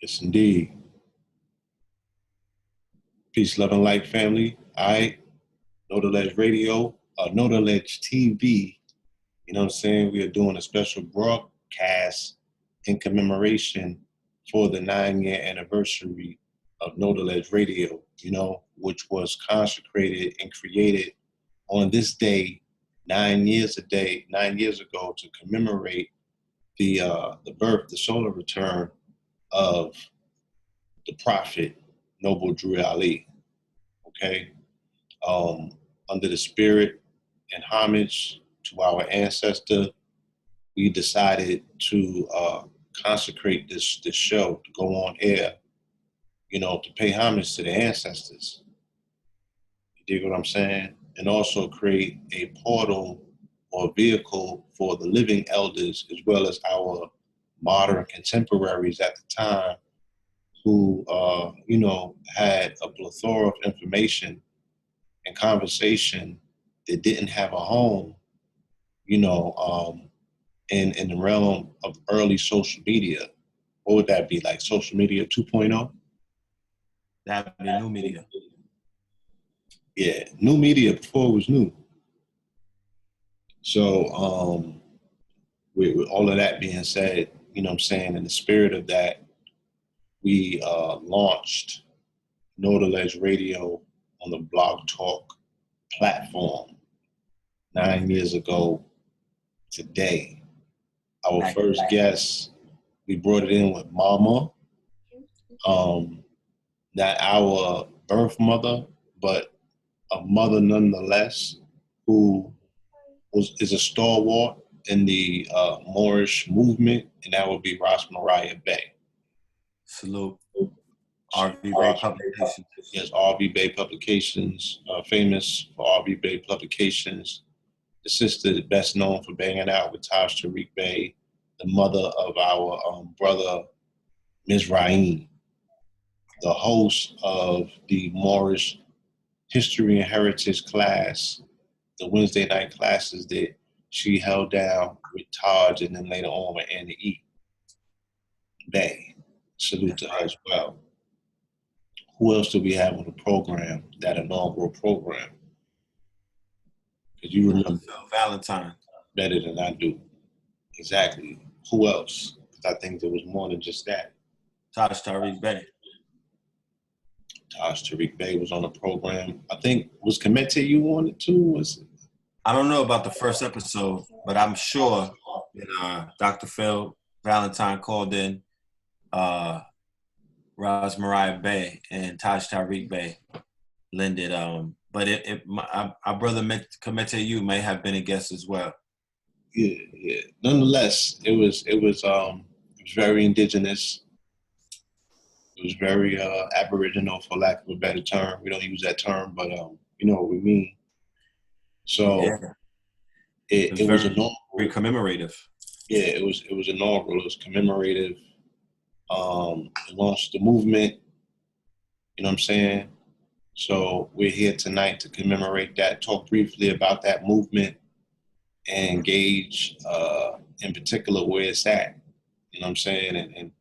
Yes, indeed. Peace, love, and light, family. I Know the Ledge Radio, Know the Ledge TV. You know what I'm saying? We are doing a special broadcast in commemoration for the 9-year anniversary of Know the Ledge Radio, which was consecrated and created on this day, 9 years ago, to commemorate the birth, the solar return of the prophet Noble Drew Ali. Okay, under the spirit and homage to our ancestor, we decided to consecrate this show to go on air, to pay homage to the ancestors. You dig what I'm saying? And also create a portal or vehicle for the living elders as well as our modern contemporaries at the time who, had a plethora of information and conversation that didn't have a home, in the realm of early social media. What would that be, like social media 2.0? That would be new media. Yeah, new media before it was new. So with all of that being said, in the spirit of that, we launched Know the Ledge Radio on the Blog Talk platform 9 years ago today. Our first guest, we brought it in with Mama, not our birth mother, but a mother nonetheless, who is a stalwart in the Moorish movement, and that would be Ras Mariah Bey. Salute. RV Bay Publications. Yes, RV Bay Publications, famous for RV Bay Publications. The sister best known for banging out with Taj Tariq Bey, the mother of our brother, Ms. Raim, the host of the Moorish History and Heritage class, the Wednesday night classes that she held down with Taj and then later on with Anna E. Bey. Salute to her as well. Who else do we have on the program, that inaugural program? Because you remember Valentine better than I do. Exactly. Who else? Because I think there was more than just that. Taj Tariq Bey. Taj Tariq Bey was on the program. I think, was Comete you on it too? Was it? I don't know about the first episode, but I'm sure that Dr. Phil Valentine called in Ras Mariah Bey and Taj Tariq Bey lended. But our brother Comete you may have been a guest as well. Yeah. Nonetheless, it was very indigenous. It was very aboriginal, for lack of a better term. We don't use that term, but you know what we mean. So yeah. it was inaugural. Very commemorative. Yeah, it was inaugural. It was commemorative. It launched the movement. You know what I'm saying? So we're here tonight to commemorate that, talk briefly about that movement, and gauge in particular where it's at. You know what I'm saying? And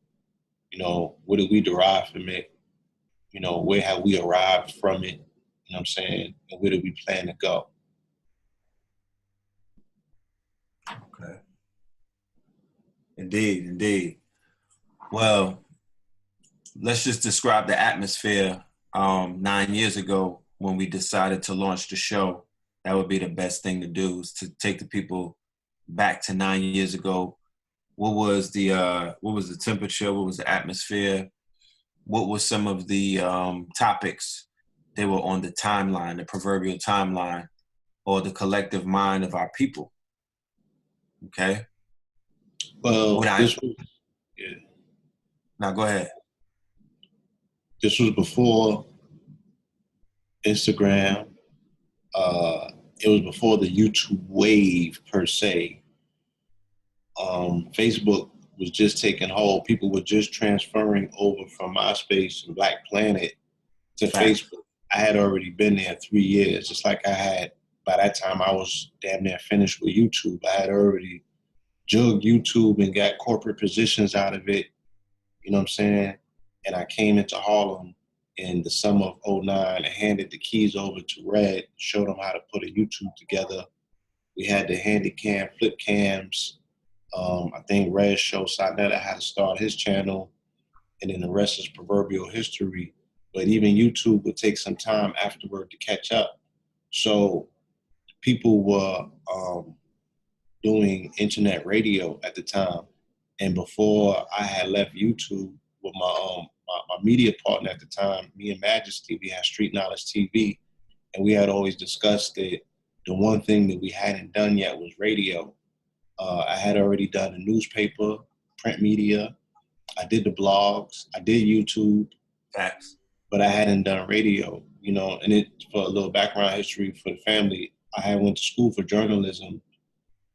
what did we derive from it? Where have we arrived from it? You know what I'm saying? And where do we plan to go? Okay. Indeed. Well, let's just describe the atmosphere 9 years ago when we decided to launch the show. That would be the best thing to do, is to take the people back to 9 years ago. What was the temperature? What was the atmosphere? What were some of the topics that were on the timeline, the proverbial timeline, or the collective mind of our people? Okay. Well, yeah. Now go ahead. This was before Instagram. It was before the YouTube wave per se. Facebook was just taking hold. People were just transferring over from MySpace and Black Planet to Facebook. I had already been there 3 years. Just like by that time I was damn near finished with YouTube. I had already jugged YouTube and got corporate positions out of it. You know what I'm saying? and I came into Harlem in the summer of '09 and handed the keys over to Red, showed him how to put a YouTube together. We had the handy cam, flip cams. I think Red showed Sonetta how to start his channel, and then the rest is proverbial history. But even YouTube would take some time afterward to catch up. So people were doing internet radio at the time. And before I had left YouTube with my media partner at the time, me and Majesty, we had Street Knowledge TV, and we had always discussed that the one thing that we hadn't done yet was radio. I had already done a newspaper, print media. I did the blogs. I did YouTube. Facts. But I hadn't done radio, you know. And it, for a little background history for the family, I had went to school for journalism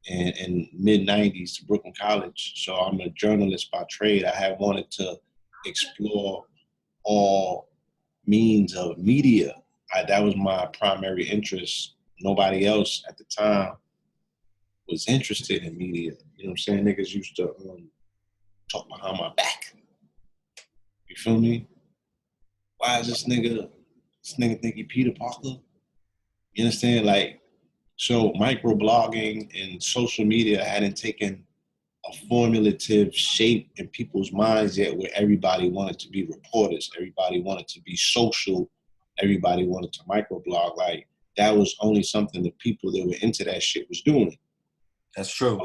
in mid-'90s to Brooklyn College. So I'm a journalist by trade. I had wanted to explore all means of media. That was my primary interest. Nobody else at the time was interested in media. You know what I'm saying? Niggas used to talk behind my back. You feel me? Why is this nigga think he Peter Parker? You understand? Like, so microblogging and social media hadn't taken a formulative shape in people's minds yet, where everybody wanted to be reporters, everybody wanted to be social, everybody wanted to microblog. Like, that was only something the people that were into that shit was doing. That's true.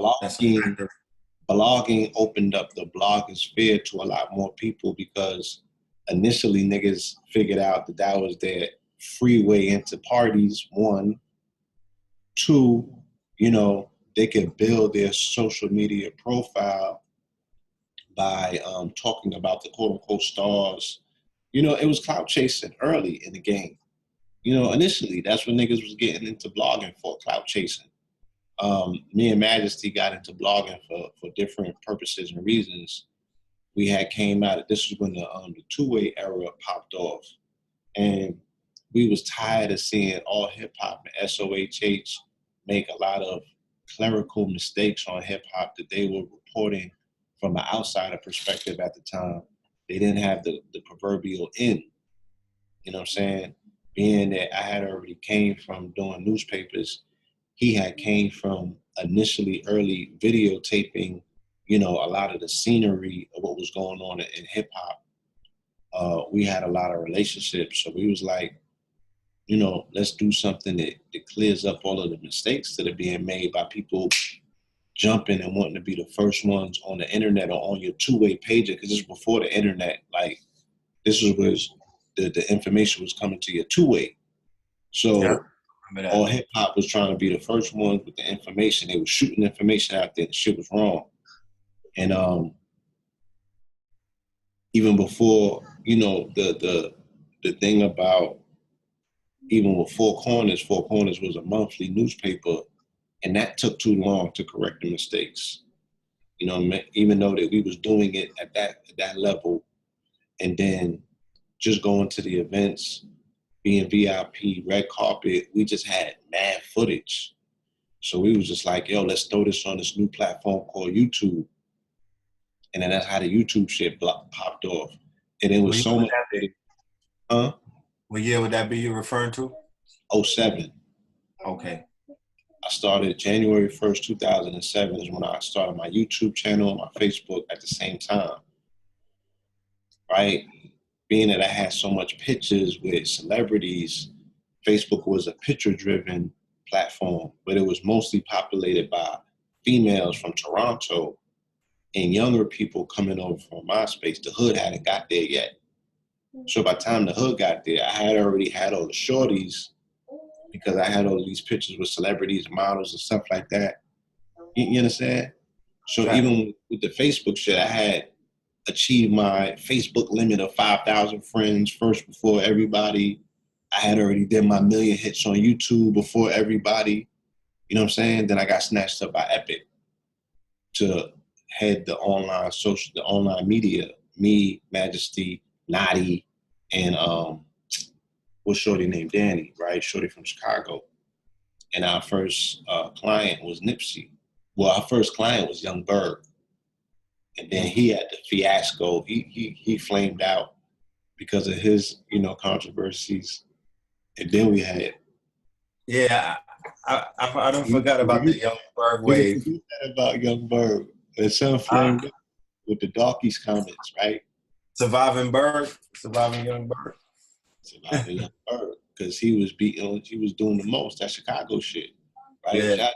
Blogging opened up the blogosphere to a lot more people, because initially niggas figured out that was their free way into parties, one. Two, you know, they could build their social media profile by talking about the quote unquote stars. You know, it was clout chasing early in the game. You know, initially, that's when niggas was getting into blogging for, clout chasing. Me and Majesty got into blogging for different purposes and reasons. We had came out, this was when the two-way era popped off. And we was tired of seeing all hip hop and SOHH make a lot of clerical mistakes on hip hop that they were reporting from an outsider perspective at the time. They didn't have the proverbial in. You know what I'm saying? Being that I had already came from doing newspapers, he had came from initially early videotaping, you know, a lot of the scenery of what was going on in hip hop. We had a lot of relationships. So we was like, you know, let's do something that clears up all of the mistakes that are being made by people jumping and wanting to be the first ones on the internet or on your two-way pager, because this was before the internet. Like, this was the information was coming to your two-way. So all hip-hop was trying to be the first ones with the information. They were shooting information out there. The shit was wrong. And even before, you know, the thing about, even with Four Corners was a monthly newspaper, and that took too long to correct the mistakes. You know, even though that we was doing it at that level, and then just going to the events, being VIP, red carpet, we just had mad footage. So we was just like, yo, let's throw this on this new platform called YouTube. And then that's how the YouTube shit popped off. And it was so much. Huh? What year would that be you're referring to? 07. Okay. I started January 1st, 2007 is when I started my YouTube channel and my Facebook at the same time. Right? Being that I had so much pictures with celebrities, Facebook was a picture-driven platform, but it was mostly populated by females from Toronto and younger people coming over from MySpace. The hood hadn't got there yet. So by the time the hood got there, I had already had all the shorties, because I had all these pictures with celebrities and models and stuff like that. You understand? So right. Even with the Facebook shit, I had achieved my Facebook limit of 5,000 friends first before everybody. I had already did my 1 million hits on YouTube before everybody. You know what I'm saying? Then I got snatched up by Epic to head the online media. Me, Majesty, Nadi, and what's shorty named Danny, right? Shorty from Chicago. And our first client was Nipsey. Well, our first client was Young Berg. And then he had the fiasco. He flamed out because of his, controversies. And then we had Yeah, I don't you, forgot about you, the Young Bird you wave. forget that about Young Bird. And son flamed up with the darkies comments, right? Surviving Young Bird. Surviving Young Bird. Because he was doing the most. That Chicago shit. Right? Yeah. Shot,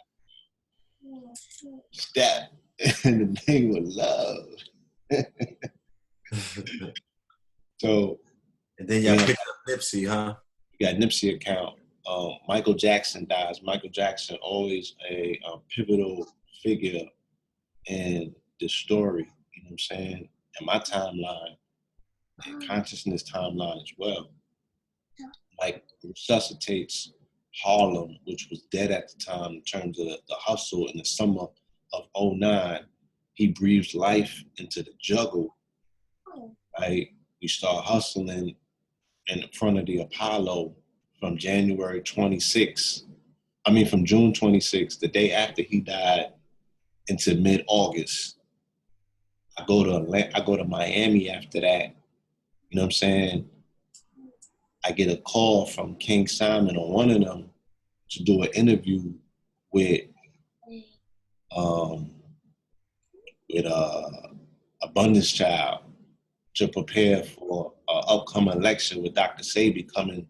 step. And the thing was love. So And then y'all we picked up Nipsey, huh? got Nipsey account. Michael Jackson dies. Michael Jackson always a pivotal figure in the story. You know what I'm saying? And my timeline and consciousness timeline as well. Mike resuscitates Harlem, which was dead at the time in terms of the hustle in the summer of '09. He breathes life into the juggle, right? We start hustling in front of the Apollo from January 26th. From June 26th, the day after he died, into mid-August. I go to Miami after that. You know what I'm saying? I get a call from King Simon on one of them to do an interview with um, Abundance Child to prepare for an upcoming election with Dr. Sabi coming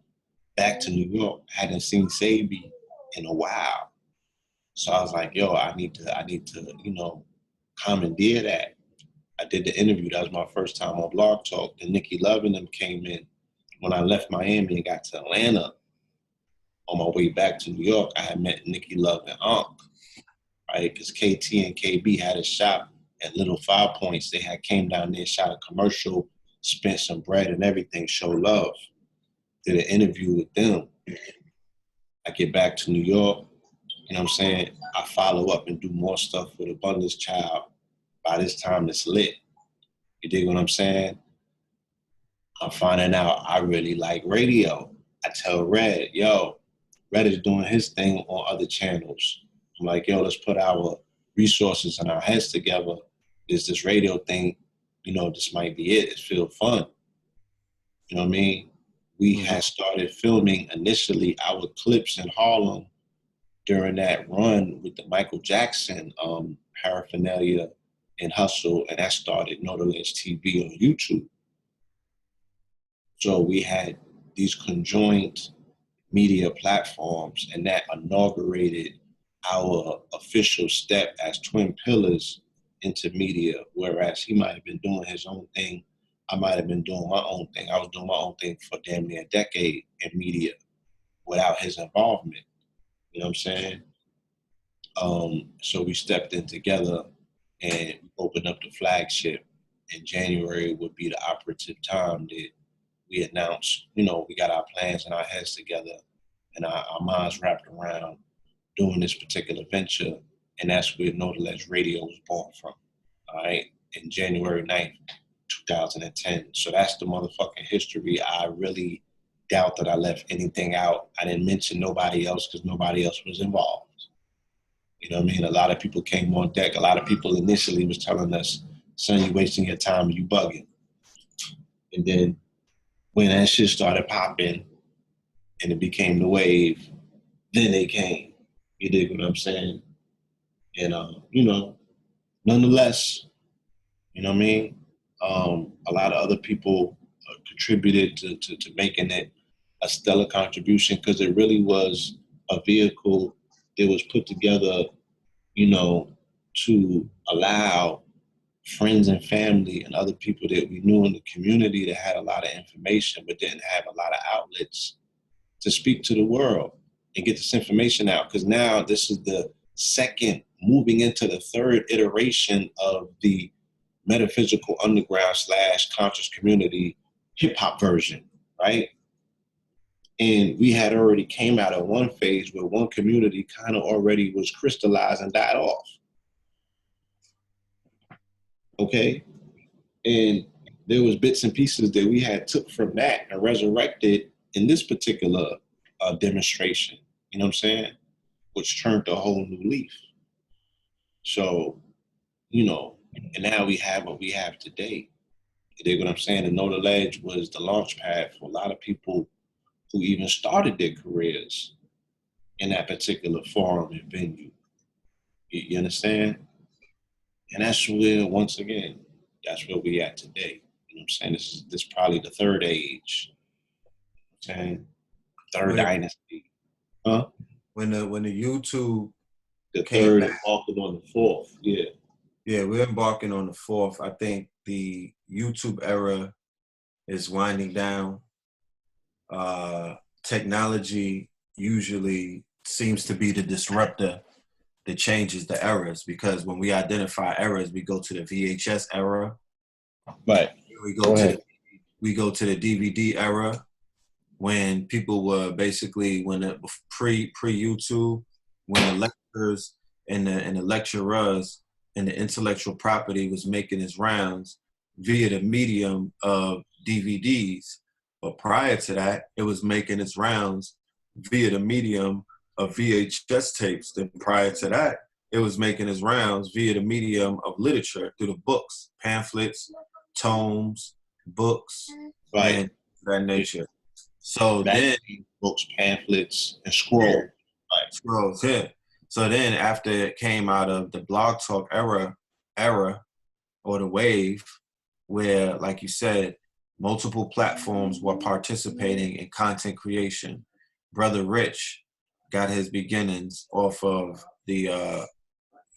back to New York. I hadn't seen Sabi in a while. So I was like, yo, I need to, commandeer that. I did the interview. That was my first time on Blog Talk. Then Nikki Love and them came in. When I left Miami and got to Atlanta, on my way back to New York, I had met Nikki Love and Ankh, right? Because KT and KB had a shop at Little 5 Points. They had came down there, shot a commercial, spent some bread and everything, show love. Did an interview with them. I get back to New York, you know what I'm saying? I follow up and do more stuff with Abundance Child. By this time, it's lit. You dig what I'm saying? I'm finding out I really like radio. I tell Red, yo, Red is doing his thing on other channels. I'm like, yo, let's put our resources and our heads together. Is this radio thing, this might be it. It feels fun. You know what I mean? We had started filming initially our clips in Harlem during that run with the Michael Jackson paraphernalia and hustle, and that started Know the Ledge TV on YouTube. So we had these conjoint media platforms, and that inaugurated our official step as twin pillars into media, whereas he might have been doing his own thing. I might have been doing my own thing. I was doing my own thing for damn near a decade in media without his involvement. You know what I'm saying? So we stepped in together and opened up the flagship. In January would be the operative time that we announced, we got our plans and our heads together and our minds wrapped around doing this particular venture. And that's where Know the Ledge Radio was born from, all right, in January 9th, 2010. So that's the motherfucking history. I really doubt that I left anything out. I didn't mention nobody else because nobody else was involved. You know what I mean? A lot of people came on deck. A lot of people initially was telling us, son, you wasting your time, you bugging. And then when that shit started popping and it became the wave, then they came. You dig what I'm saying? And, nonetheless, you know what I mean? A lot of other people contributed to making it a stellar contribution because it really was a vehicle that was put together, to allow friends and family and other people that we knew in the community that had a lot of information but didn't have a lot of outlets to speak to the world and get this information out. Because now this is the second, moving into the third iteration of the metaphysical underground / conscious community hip hop version, right? And we had already came out of one phase where one community kind of already was crystallized and died off. Okay? And there was bits and pieces that we had took from that and resurrected in this particular demonstration, you know what I'm saying? Which turned a whole new leaf. So, and now we have what we have today. You dig what I'm saying? And Know the Ledge was the launch pad for a lot of people who even started their careers in that particular forum and venue. You understand? And that's where, once again, that's where we at today. You know what I'm saying? This is probably the third age. You know what I'm saying? Third dynasty. Huh? When the YouTube The came third back, embarking on the fourth. Yeah. yeah, we're embarking on the fourth. I think the YouTube era is winding down. Technology usually seems to be the disruptor that changes the eras, because when we identify eras, we go to the VHS era. Right. We go to the DVD era, when people were basically, when the pre YouTube, when the lecturers and the lecturers and the intellectual property was making its rounds via the medium of DVDs. But prior to that, it was making its rounds via the medium of VHS tapes. Then prior to that, it was making its rounds via the medium of literature, through the books, pamphlets, tomes, books, Right. and that nature. So then, books, pamphlets, and scrolls. Yeah, right. Scrolls, yeah. So then, after it came out of the Blog Talk era, or the wave, where, like you said, multiple platforms were participating in content creation. Brother Rich got his beginnings off of the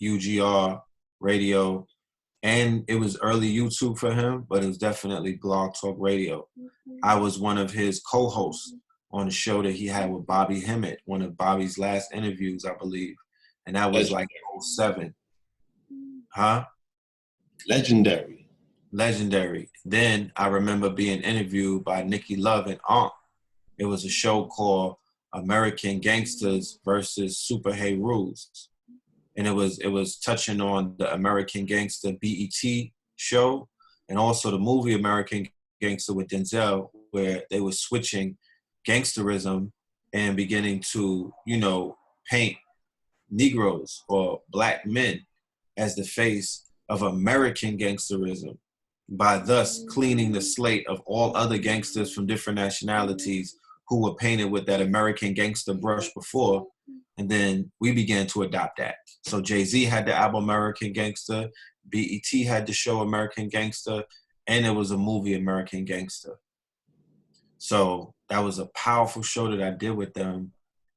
UGR radio, and it was early YouTube for him, but it was definitely Blog Talk Radio. I was one of his co-hosts on the show that he had with Bobby Hemmett, one of Bobby's last interviews, I believe. And that was like 07. Huh? Legendary. Then I remember being interviewed by Nikki Love and Ankh. It was a show called American Gangsters versus Super Hey Rules. And it was touching on the American Gangster BET show, and also the movie American Gangster with Denzel, where they were switching gangsterism and beginning to, paint Negroes or black men as the face of American gangsterism, by thus cleaning the slate of all other gangsters from different nationalities who were painted with that American gangster brush before. And then we began to adopt that. So Jay-Z had the album American Gangster, BET had the show American Gangster, and there was a movie American Gangster. So that was a powerful show that I did with them,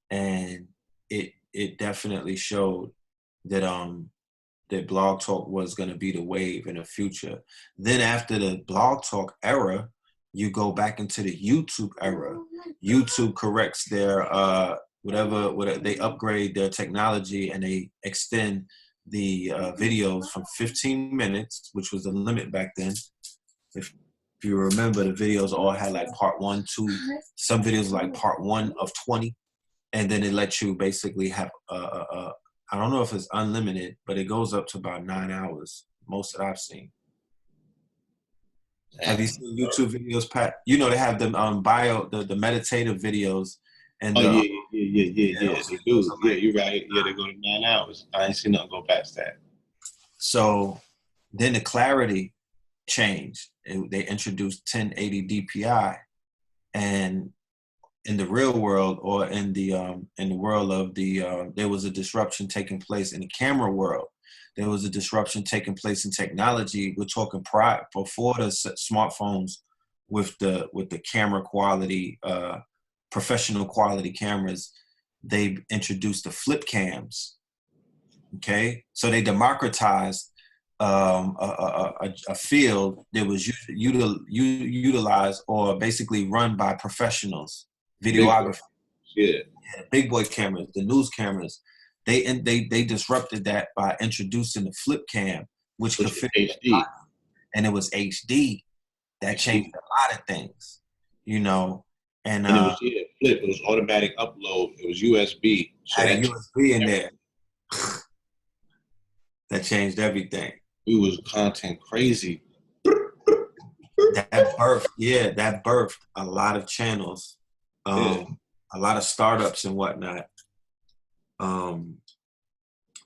and it definitely showed that that Blog Talk was going to be the wave in the future. Then after the Blog Talk era, you go back into the YouTube era. YouTube corrects their whatever they upgrade their technology, and they extend the videos from 15 minutes, which was the limit back then. If you remember, the videos all had like part 1, 2, some videos like part 1 of 20, and then it lets you basically have I don't know if it's unlimited, but it goes up to about 9 hours, most that I've seen. Have you seen YouTube videos, Pat? You know, they have them the meditative videos. And yeah. They do. Yeah, you're right. Yeah, they go to 9 hours. I ain't seen nothing go past that. So then the clarity changed. They introduced 1080 DPI, and in the real world, or in the world of there was a disruption taking place in the camera world. There was a disruption taking place in technology. We're talking before the smartphones with the camera quality, professional quality cameras. They introduced the flip cams. Okay, so they democratized a field that was utilized or basically run by professionals. Videography, big boy cameras, the news cameras, they disrupted that by introducing the flip cam, which could fit HD, and it was HD. That changed a lot of things, And it was flip. It was automatic upload. It was USB. So had a USB in there. That changed everything. We was content crazy. That birthed a lot of channels. A lot of startups and whatnot.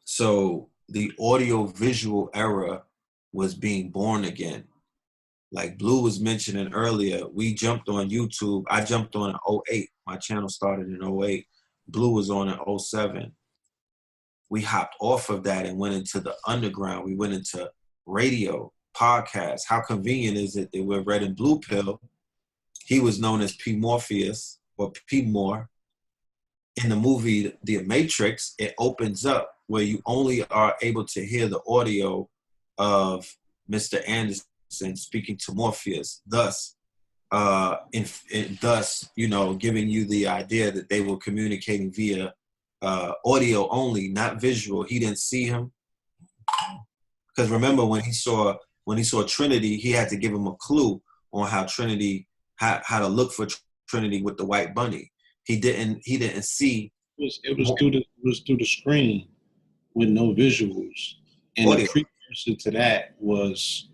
So the audio visual era was being born again. like Blue was mentioning earlier, we jumped on YouTube. I jumped on in '08. My channel started in '08. Blue was on in '07. We hopped off of that and went into the underground. We went into radio, podcasts. How convenient is it that we're Red and Blue Pill? He was known as P. Morpheus or P. More. In the movie The Matrix, it opens up where you only are able to hear the audio of Mr. Anderson speaking to Morpheus, thus, you know, giving you the idea that they were communicating via audio only, not visual. He didn't see him, because remember when he saw Trinity, he had to give him a clue on how Trinity, how to look for Trinity with the white bunny. He didn't see. It was through the screen with no visuals, and audio. the precursor to that was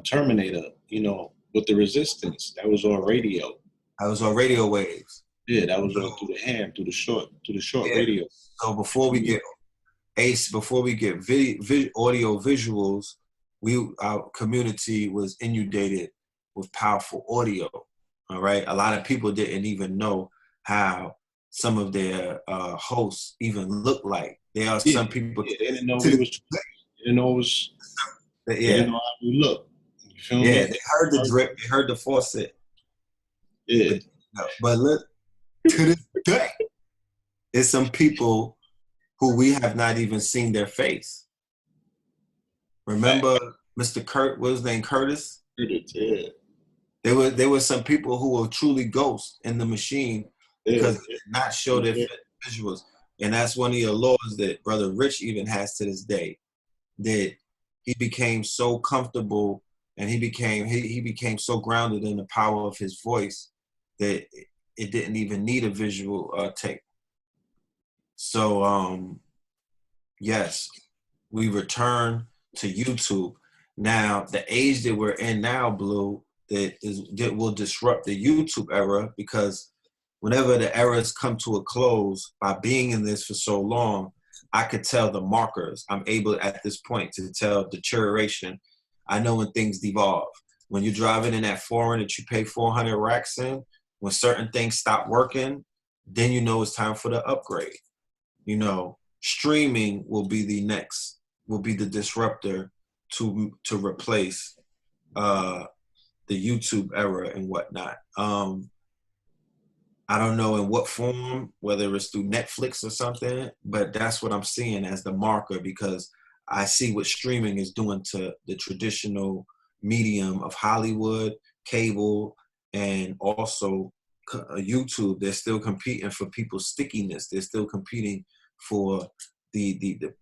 Terminator. You know, with the Resistance, that was on radio. I was on radio waves. Yeah, that was through the ham, through the short radio. So before we get audio visuals, our community was inundated with powerful audio. All right, a lot of people didn't even know how some of their hosts even look like. There are some people they didn't know we was. They didn't know it was. They didn't know how we look. You feel me? They heard the drip. They heard the faucet. Yeah. But look, to this day, there's some people who we have not even seen their face. Remember Mr. Kurt, what was his name, Curtis? Yeah. There were some people who were truly ghosts in the machine because they did not show their visuals. And that's one of the laws that Brother Rich even has to this day, that he became so comfortable and he became so grounded in the power of his voice that it didn't even need a visual tape. So, yes, we return to YouTube. Now, the age that we're in now, Blue, that will disrupt the YouTube era, because whenever the eras come to a close, by being in this for so long, I could tell the markers. I'm able at this point to tell deterioration. I know when things devolve. When you're driving in that foreign that you pay 400 racks in, when certain things stop working, then you know it's time for the upgrade. You know, streaming will be the disruptor to replace the YouTube era and whatnot. I don't know in what form, whether it's through Netflix or something, but that's what I'm seeing as the marker, because I see what streaming is doing to the traditional medium of Hollywood, cable, and also YouTube. They're still competing for people's stickiness. They're still competing for the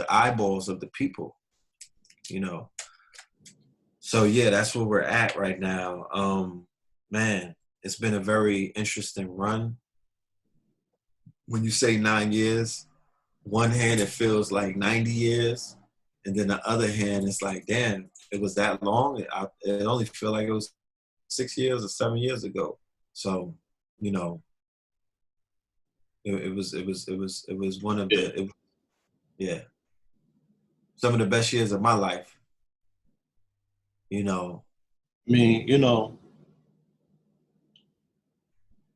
eyeballs of the people, you know. So yeah, that's where we're at right now. Man, it's been a very interesting run. When you say 9 years, one hand it feels like 90 years, and then the other hand it's like, damn, it was that long. It only feel like it was 6 years or 7 years ago. So, you know, it was one of some of the best years of my life. You know, I mean, you know,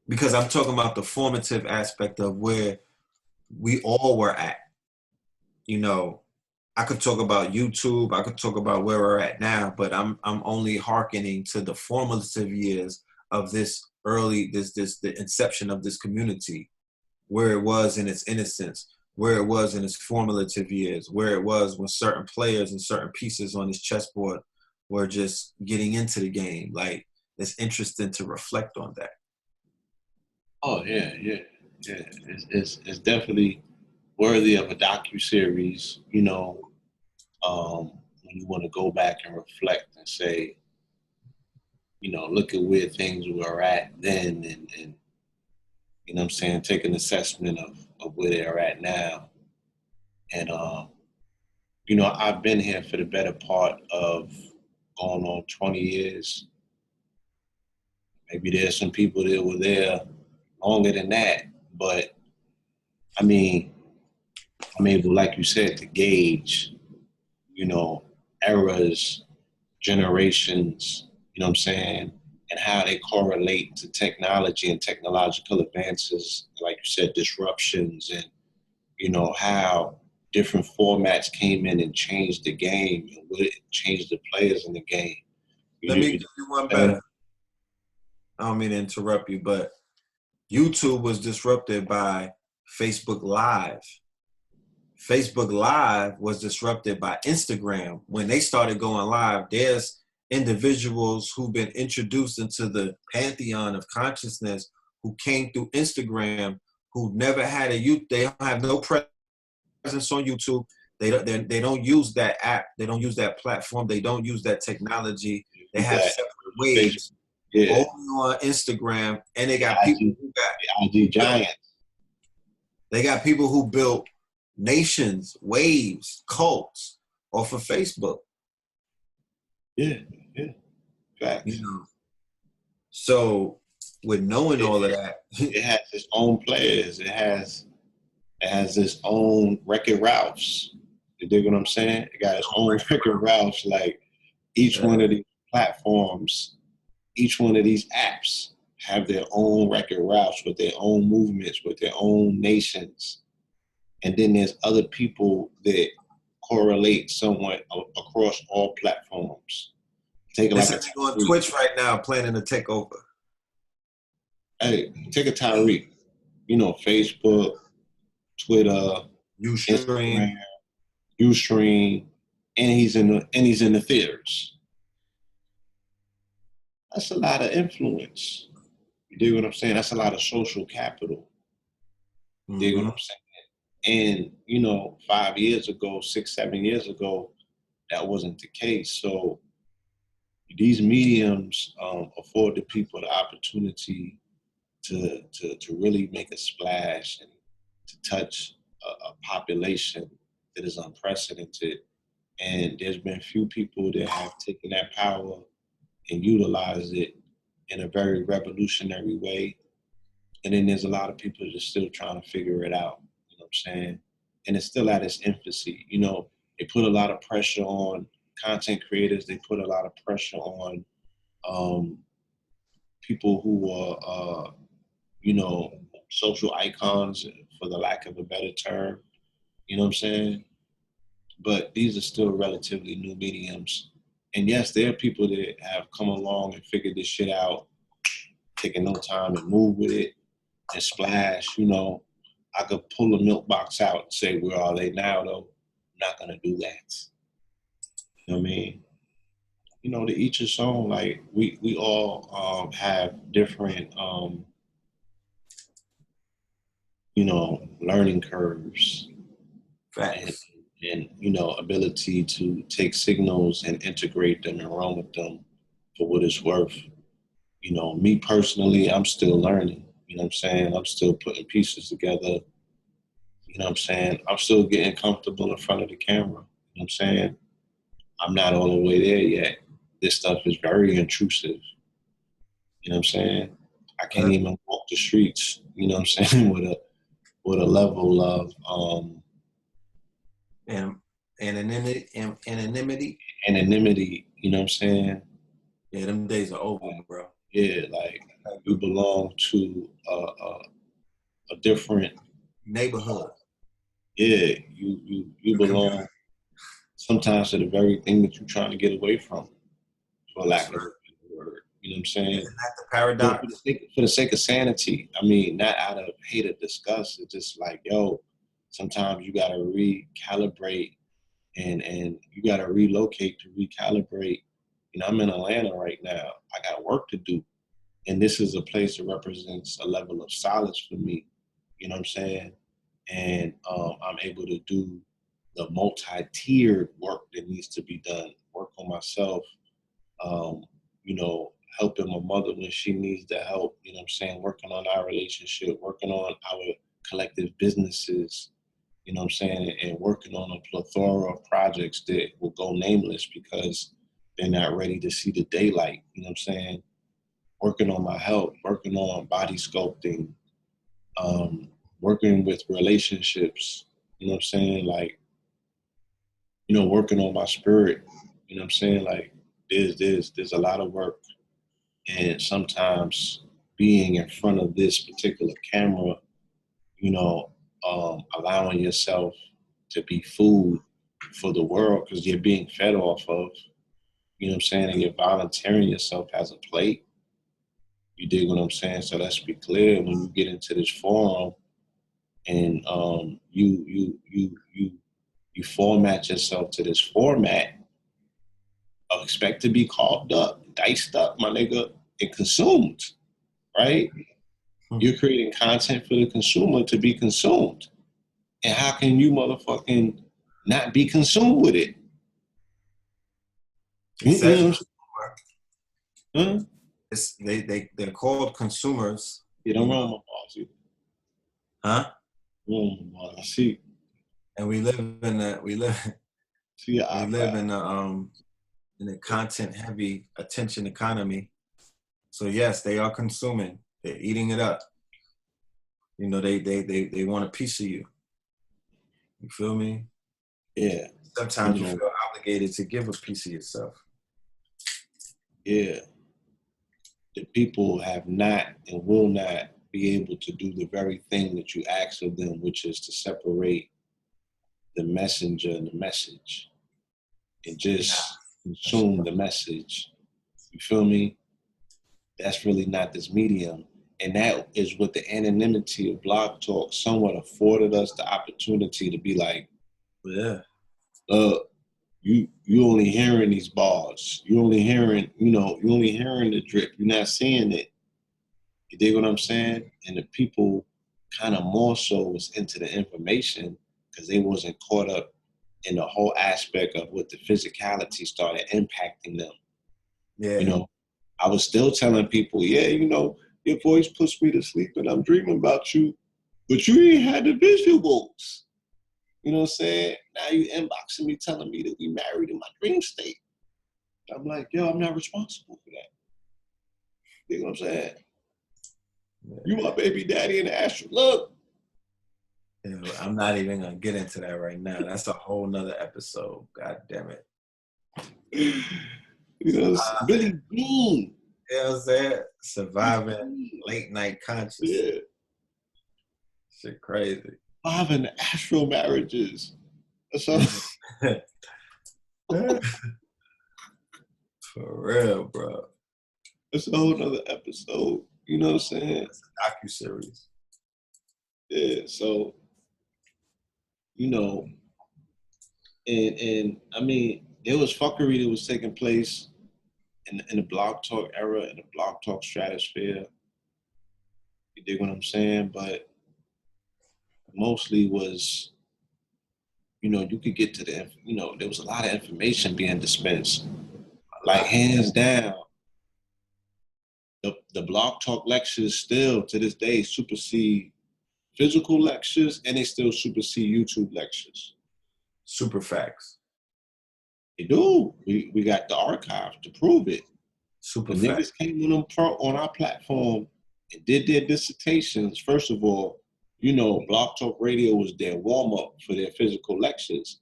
because I'm talking about the formative aspect of where we all were at. You know, I could talk about YouTube, I could talk about where we're at now, but I'm only hearkening to the formative years of the inception of this community, where it was in its innocence, where it was in its formative years, where it was when certain players and certain pieces on this chessboard were just getting into the game. Like, it's interesting to reflect on that. Oh yeah. It's definitely worthy of a docuseries. You know, when you want to go back and reflect and say, you know, look at where things were at then, and you know what I'm saying, take an assessment of where they're at now. And you know, I've been here for the better part of going on 20 years. Maybe there's some people that were there longer than that, but I mean, I'm able, like you said, to gauge, you know, eras, generations, you know what I'm saying, and how they correlate to technology and technological advances, like you said, disruptions, and, you know, how different formats came in and changed the game and what it changed the players in the game. Let me give you one better. I don't mean to interrupt you, but YouTube was disrupted by Facebook Live. Facebook Live was disrupted by Instagram. When they started going live, there's individuals who've been introduced into the pantheon of consciousness who came through Instagram, who never had a youth. They don't have no presence on YouTube. They don't use that app. They don't use that platform. They don't use that technology. They have separate ways. Yeah. Only on Instagram, and they got people who got IG giants. They got people who built nations, waves, cults off of Facebook. Yeah. Facts. You know. So with knowing all of that, it has its own players. It has its own record routes. You dig what I'm saying? It got its own record routes. Like each one of these platforms, each one of these apps have their own record routes with their own movements, with their own nations. And then there's other people that correlate somewhat across all platforms. Take it like on Twitch right now planning to take over. Hey, take a Tyreek. You know, Facebook, Twitter, Instagram, Ustream, and he's in the theaters. That's a lot of influence. You dig what I'm saying? That's a lot of social capital. You dig what I'm saying? And, you know, 5 years ago, 6, 7 years ago, that wasn't the case. So these mediums afford the people the opportunity to really make a splash and to touch a population that is unprecedented. And there's been few people that have taken that power and utilized it in a very revolutionary way. And then there's a lot of people that are still trying to figure it out. You know what I'm saying? And it's still at its infancy. You know, they put a lot of pressure on content creators. They put a lot of pressure on people who are, you know, social icons, for the lack of a better term. You know what I'm saying? But these are still relatively new mediums. And yes, there are people that have come along and figured this shit out, taking no time and move with it and splash. You know, I could pull a milk box out and say, where are they now, though? I'm not going to do that. You know what I mean? You know, to each his own. Like, we all have different, you know, learning curves. Facts. And, you know, ability to take signals and integrate them and run with them for what it's worth. You know, me personally, I'm still learning. You know what I'm saying? I'm still putting pieces together. You know what I'm saying? I'm still getting comfortable in front of the camera. You know what I'm saying? I'm not all the way there yet. This stuff is very intrusive. You know what I'm saying? I can't even walk the streets, you know what I'm saying, with a level of anonymity. Anonymity, you know what I'm saying? Yeah, them days are over, bro. Yeah, like you belong to a different neighborhood. Yeah, you belong sometimes to the very thing that you're trying to get away from, for lack of a word. You know what I'm saying? Isn't that the paradox? For the sake of sanity, I mean, not out of hate or disgust. It's just like, yo, sometimes you gotta recalibrate and you gotta relocate to recalibrate. You know, I'm in Atlanta right now. I got work to do. And this is a place that represents a level of solace for me. You know what I'm saying? And I'm able to do the multi-tiered work that needs to be done, work on myself, you know, helping my mother when she needs the help, you know what I'm saying, working on our relationship, working on our collective businesses, you know what I'm saying, and working on a plethora of projects that will go nameless because they're not ready to see the daylight, you know what I'm saying, working on my health, working on body sculpting, working with relationships, you know what I'm saying, like, you know, working on my spirit, You know what I'm saying? Like there's a lot of work, and sometimes being in front of this particular camera, you know, allowing yourself to be food for the world because you're being fed off of, you know what I'm saying, and you're volunteering yourself as a plate. You dig what I'm saying? So let's be clear, when you get into this forum and you format yourself to this format, expect to be carved up, diced up, my nigga, and consumed, right? You're creating content for the consumer to be consumed. And how can you motherfucking not be consumed with it? Exactly. Huh? They're called consumers. You don't run my balls either. Huh? I see. And we live in a content heavy attention economy. So yes, they are consuming. They're eating it up. You know, they want a piece of you. You feel me? Yeah. Sometimes you feel obligated to give a piece of yourself. Yeah. The people have not and will not be able to do the very thing that you ask of them, which is to separate the messenger and the message and just consume the message. You feel me? That's really not this medium. And that is what the anonymity of Blog Talk somewhat afforded us the opportunity to be like, yeah, you only hearing these bars. You only hearing, you only hearing the drip. You're not seeing it. You dig what I'm saying? And the people kind of more so was into the information because they wasn't caught up in the whole aspect of what the physicality started impacting them. Yeah. You know, I was still telling people, yeah, your voice puts me to sleep and I'm dreaming about you, but you ain't had the visuals. You know what I'm saying? Now you inboxing me telling me that we married in my dream state. I'm like, yo, I'm not responsible for that. You know what I'm saying? Yeah. You my baby daddy in the astral. Look. You know, I'm not even gonna get into that right now. That's a whole nother episode. God damn it. You know, Billy Bean. You know what I'm saying? Surviving late night consciousness. Yeah. Shit crazy. Surviving astral marriages. That's all. For real, bro. It's a whole nother episode. You know what I'm saying? It's a docuseries. Yeah, so, and I mean, there was fuckery that was taking place in the Blog Talk era, in the Blog Talk stratosphere. You dig what I'm saying? But mostly was, you could get to the, there was a lot of information being dispensed. Like, hands down, the Blog Talk lectures still, to this day, supersede physical lectures, and they still supersede YouTube lectures. Super facts. They do. We got the archive to prove it. Super the facts. Niggas came on our platform and did their dissertations. First of all, Blog Talk Radio was their warm-up for their physical lectures.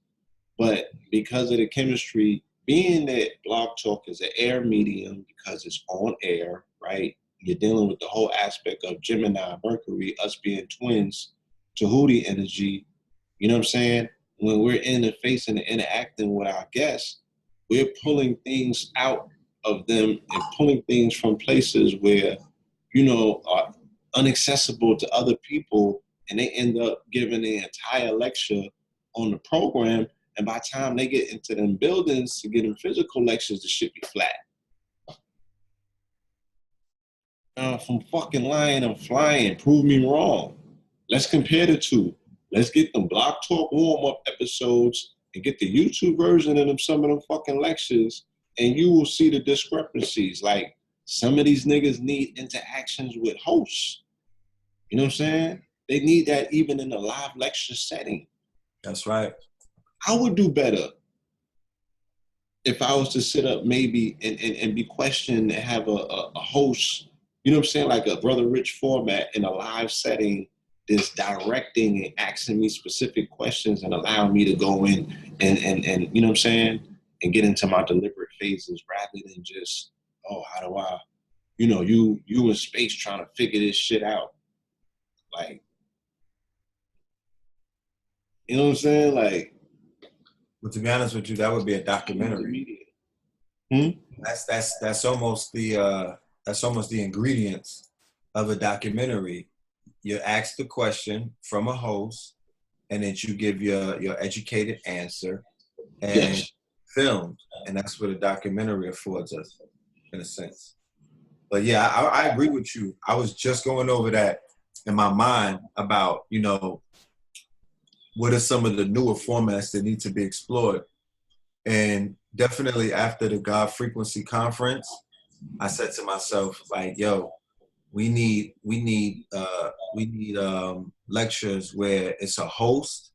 But because of the chemistry, being that Blog Talk is an air medium, because it's on air, right? You're dealing with the whole aspect of Gemini, Mercury, us being twins, Tahuti energy. You know what I'm saying? When we're interfacing and interacting with our guests, we're pulling things out of them and pulling things from places where, are inaccessible to other people, and they end up giving the entire lecture on the program. And by the time they get into them buildings to get them physical lectures, the shit be flat. From fucking lying and flying, prove me wrong. Let's compare the two. Let's get them Blog Talk warm-up episodes and get the YouTube version of some of them fucking lectures, and you will see the discrepancies. Like, some of these niggas need interactions with hosts. You know what I'm saying? They need that even in a live lecture setting. That's right. I would do better if I was to sit up maybe and be questioned and have a host, you know what I'm saying, like a Brother Rich format in a live setting that's directing and asking me specific questions and allowing me to go in and you know what I'm saying, and get into my deliberate phases rather than just, oh, how do I, you in space trying to figure this shit out. Like, you know what I'm saying? Like, But to be honest with you, that would be a documentary. That's almost the ingredients of a documentary. You ask the question from a host, and then you give your educated answer, and yes. filmed, and that's what a documentary affords us, in a sense. But yeah, I agree with you. I was just going over that in my mind about, what are some of the newer formats that need to be explored. And definitely after the God Frequency Conference, I said to myself, like, yo, we need lectures where it's a host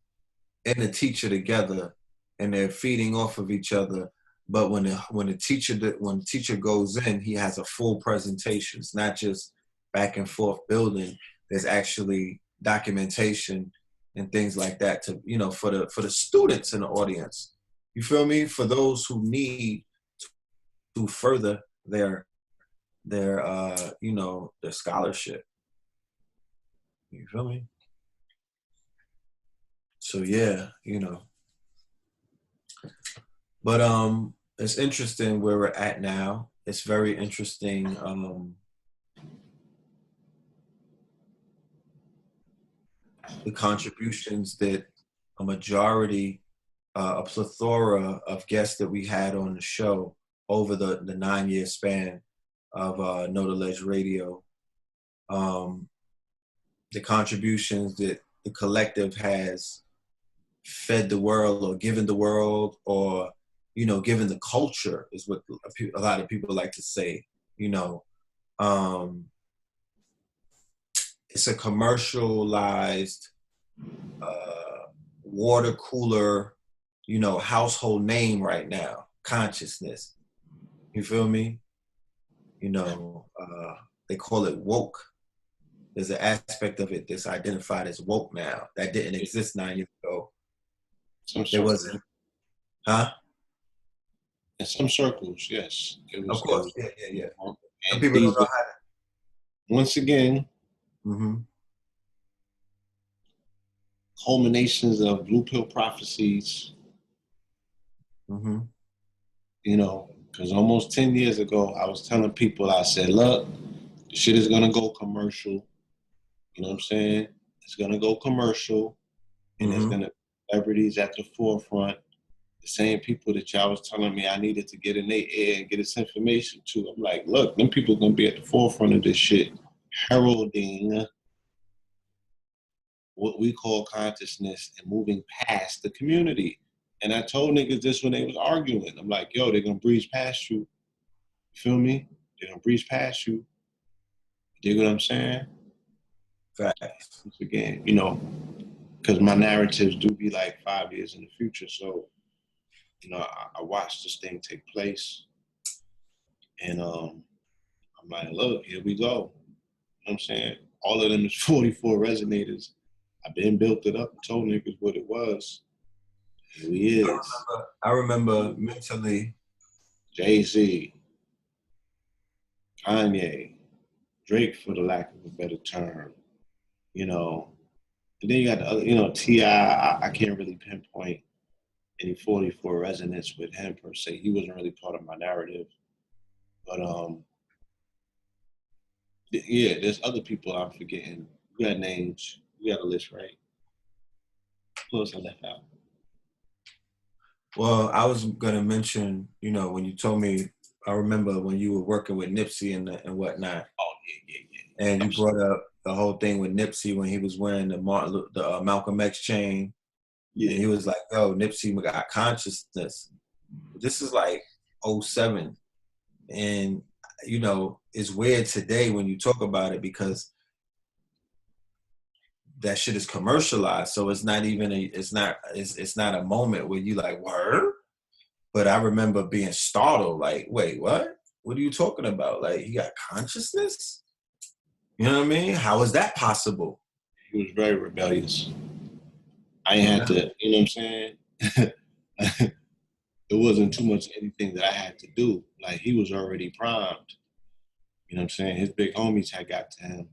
and a teacher together, and they're feeding off of each other. But when the teacher goes in, he has a full presentation. It's not just back and forth building. There's actually documentation and things like that to, for the students in the audience. You feel me? For those who need to further their scholarship. You feel me? So yeah, But it's interesting where we're at now. It's very interesting. The contributions that a plethora of guests that we had on the show over the 9-year span of Know the Ledge Radio. The contributions that the collective has fed the world or given the world, or given the culture, is what a lot of people like to say. It's a commercialized water cooler, household name right now. Consciousness. You feel me? They call it woke. There's an aspect of it that's identified as woke now that didn't exist 9 years ago. It wasn't, huh? In some circles, yes. Of course, yeah. And people don't know how to. Once again, culminations of blue pill prophecies. Because almost 10 years ago, I was telling people, I said, look, the shit is gonna go commercial. You know what I'm saying? It's gonna go commercial, and there's gonna be celebrities at the forefront. The same people that y'all was telling me I needed to get in their ear and get this information to. I'm like, look, them people gonna be at the forefront of this shit, heralding what we call consciousness and moving past the community. And I told niggas this when they was arguing. I'm like, yo, they're gonna breeze past you. You feel me? They're gonna breeze past you. You dig what I'm saying? Facts. Again, because my narratives do be like 5 years in the future. So, I watched this thing take place, and I'm like, look, here we go. You know what I'm saying? All of them is 44 resonators. I've been built it up and told niggas what it was. Here he is. I remember mentally. Jay-Z, Kanye, Drake, for the lack of a better term. And then you got the other, T.I., I can't really pinpoint any 44 resonance with him per se. He wasn't really part of my narrative. But yeah, there's other people I'm forgetting. You got names. You got a list, right? Who else I left out? Well, I was gonna mention, when you told me, I remember when you were working with Nipsey and whatnot. Oh yeah. And you brought up the whole thing with Nipsey when he was wearing the Malcolm X chain. Yeah. And he was like, yo, Nipsey got consciousness. This is like 2007. And, it's weird today when you talk about it because that shit is commercialized. So it's not even it's not a moment where you like, word? But I remember being startled, like, wait, what? What are you talking about? Like, he got consciousness? You know what I mean? How is that possible? He was very rebellious. I ain't had to, you know what I'm saying? it wasn't too much anything that I had to do. Like he was already primed. You know what I'm saying? His big homies had got to him,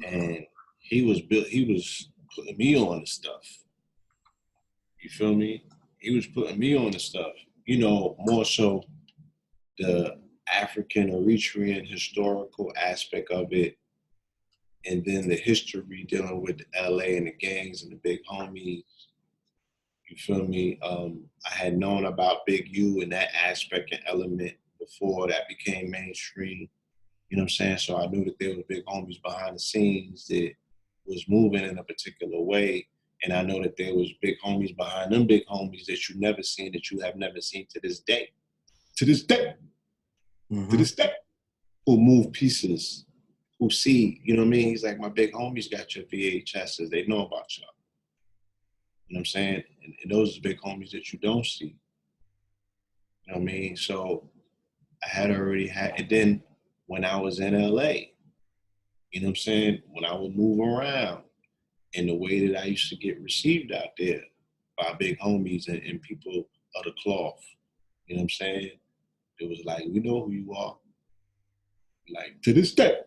and he was putting me on the stuff. You feel me? He was putting me on the stuff. You know, more so the African Eritrean historical aspect of it, and then the history dealing with the LA and the gangs and the big homies. You feel me? I had known about Big U and that aspect and element before that became mainstream. You know what I'm saying? So I knew that there was big homies behind the scenes that was moving in a particular way. And I know that there was big homies behind them big homies that you never seen, that you have never seen to this day. To this day. To this day. Who move pieces, who see, you know what I mean? He's like, my big homies got your VHSs. They know about y'all. You know what I'm saying? And those are big homies that you don't see. You know what I mean? So I had already had, and then when I was in LA, you know what I'm saying? When I would move around and the way that I used to get received out there by big homies and people of the cloth, you know what I'm saying? It was like, we know who you are. Like, to this day.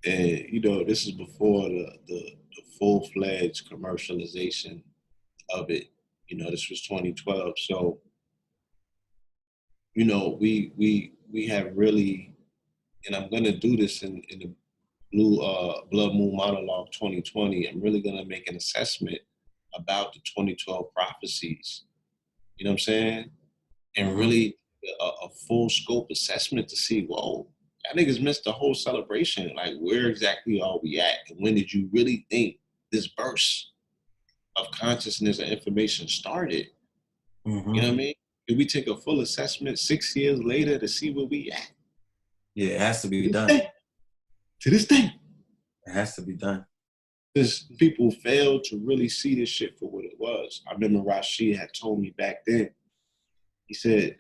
And, you know, this is before the full-fledged commercialization of it. You know, this was 2012. So, you know, we have really, and I'm gonna do this in the Blood Moon Monologue 2020. I'm really gonna make an assessment about the 2012 prophecies. You know what I'm saying? And really a full scope assessment to see, whoa, that niggas missed the whole celebration. Like, where exactly are we at? And when did you really think this burst of consciousness and information started? You know what I mean? Did we take a full assessment 6 years later to see where we at? Yeah, it has to be done. To this day. It has to be done. Because people failed to really see this shit for what it was. I remember Rashid had told me back then, he said,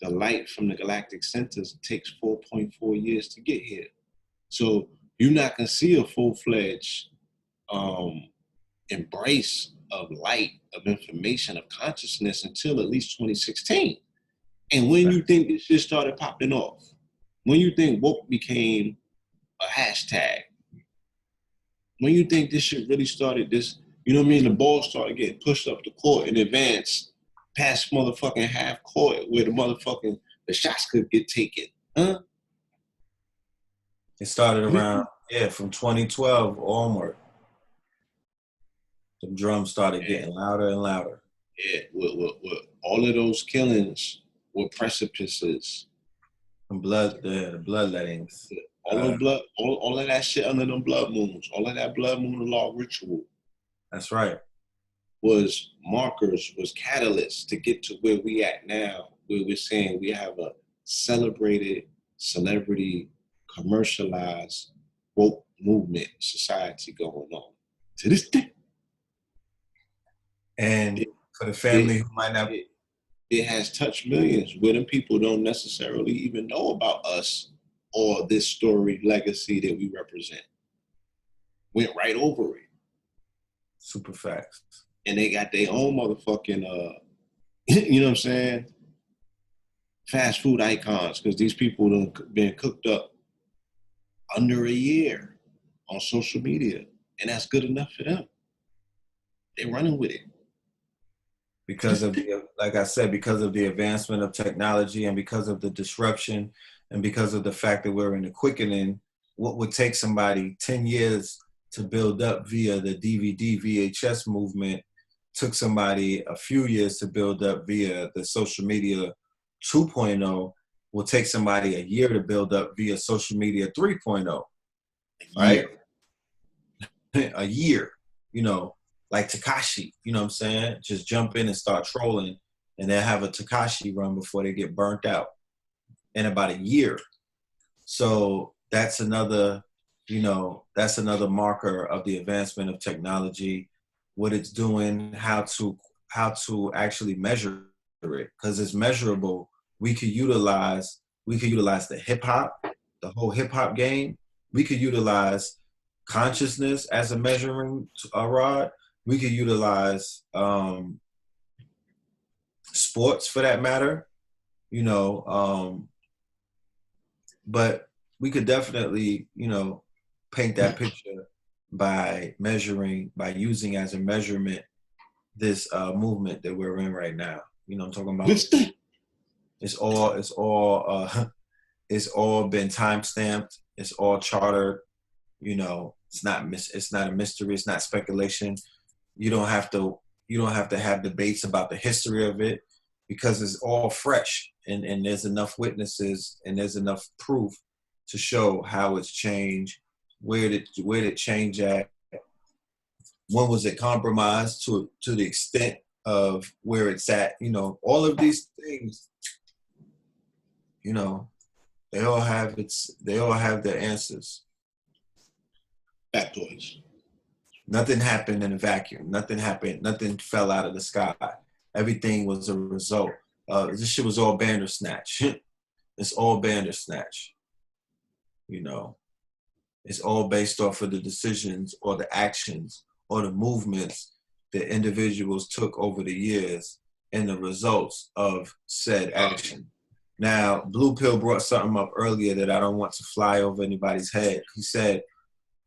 the light from the galactic centers takes 4.4 years to get here. So you're not going to see a full-fledged embrace of light, of information, of consciousness until at least 2016. And when you think this shit started popping off, when you think woke became a hashtag, when you think this shit really started, this, you know what I mean, the ball started getting pushed up the court in advance, past motherfucking half court where the shots could get taken. Huh? It started around, from 2012 onward. The drums started getting louder and louder. Yeah, with all of those killings were precipices. And the bloodlettings. All of that shit under them blood moons, all of that blood moon law ritual. That's right. Was markers, was catalysts to get to where we at now, where we're saying we have a celebrated, celebrity, commercialized, woke movement society going on to this day. And for the family who might not, it has touched millions where them people don't necessarily even know about us or this storied legacy that we represent. Went right over it. Super facts. And they got their own motherfucking, you know what I'm saying, fast food icons, because these people done been cooked up under a year on social media, and that's good enough for them. They're running with it. Because of, like I said, because of the advancement of technology and because of the disruption and because of the fact that we're in the quickening, what would take somebody 10 years to build up via the DVD, VHS movement took somebody a few years to build up via the social media 2.0 will take somebody a year to build up via social media 3.0, right? A year, you know, like Tekashi, you know what I'm saying? Just jump in and start trolling and they'll have a Tekashi run before they get burnt out in about a year. So that's another, you know, that's another marker of the advancement of technology, what it's doing, how to actually measure it, because it's measurable. We could utilize the hip hop, the whole hip hop game. We could utilize consciousness as a measuring rod. We could utilize sports for that matter, you know, but we could definitely, you know, paint that picture by using as a measurement this movement that we're in right now. You know what I'm talking about? It's all been time stamped. It's all chartered. You know, it's not a mystery. It's not speculation. You don't have to have debates about the history of it because it's all fresh and there's enough witnesses and there's enough proof to show how it's changed, where did it change at, when was it compromised to the extent of where it's at. You know, all of these things, you know, they all have their answers. Factoids. Nothing happened in a vacuum. Nothing fell out of the sky. Everything was a result. This shit was all Bandersnatch. It's all Bandersnatch. You know, it's all based off of the decisions or the actions or the movements that individuals took over the years and the results of said action. Now, Blue Pill brought something up earlier that I don't want to fly over anybody's head. He said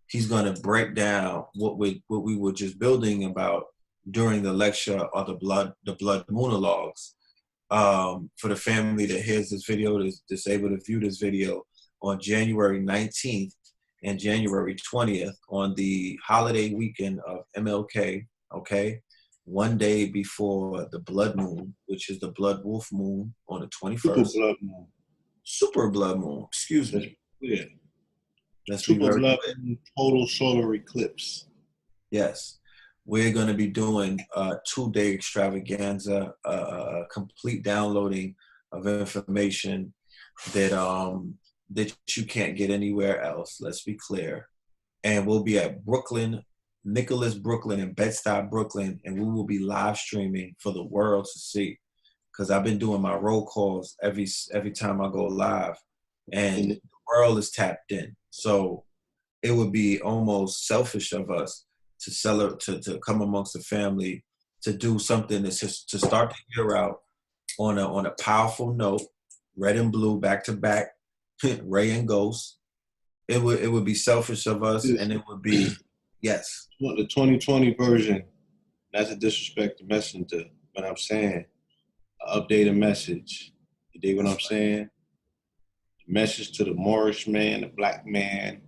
he's going to break down what we were just building about during the lecture of the blood monologues. For the family that hears this video, that's able to view this video on January 19th and January 20th on the holiday weekend of MLK, okay? One day before the blood moon, which is the blood wolf moon on the 21st. Super blood moon. Super blood moon, excuse me. Yeah. Let's Super be very blood clear. moon, total solar eclipse. Yes. We're going to be doing a 2-day extravaganza, complete downloading of information that that you can't get anywhere else. Let's be clear. And we'll be at Nicholas, Brooklyn, and Bed-Stuy, Brooklyn, and we will be live streaming for the world to see. Because I've been doing my roll calls every time I go live, and the world is tapped in. So it would be almost selfish of us to come amongst the family to do something that's just to start the year out on a powerful note, red and blue back to back, Ray and Ghost. It would be selfish of us, and it would be yes. The 2020 version. Not to disrespect the messenger, but I'm saying an updated message. You dig what I'm saying? The message to the Moorish man, the black man,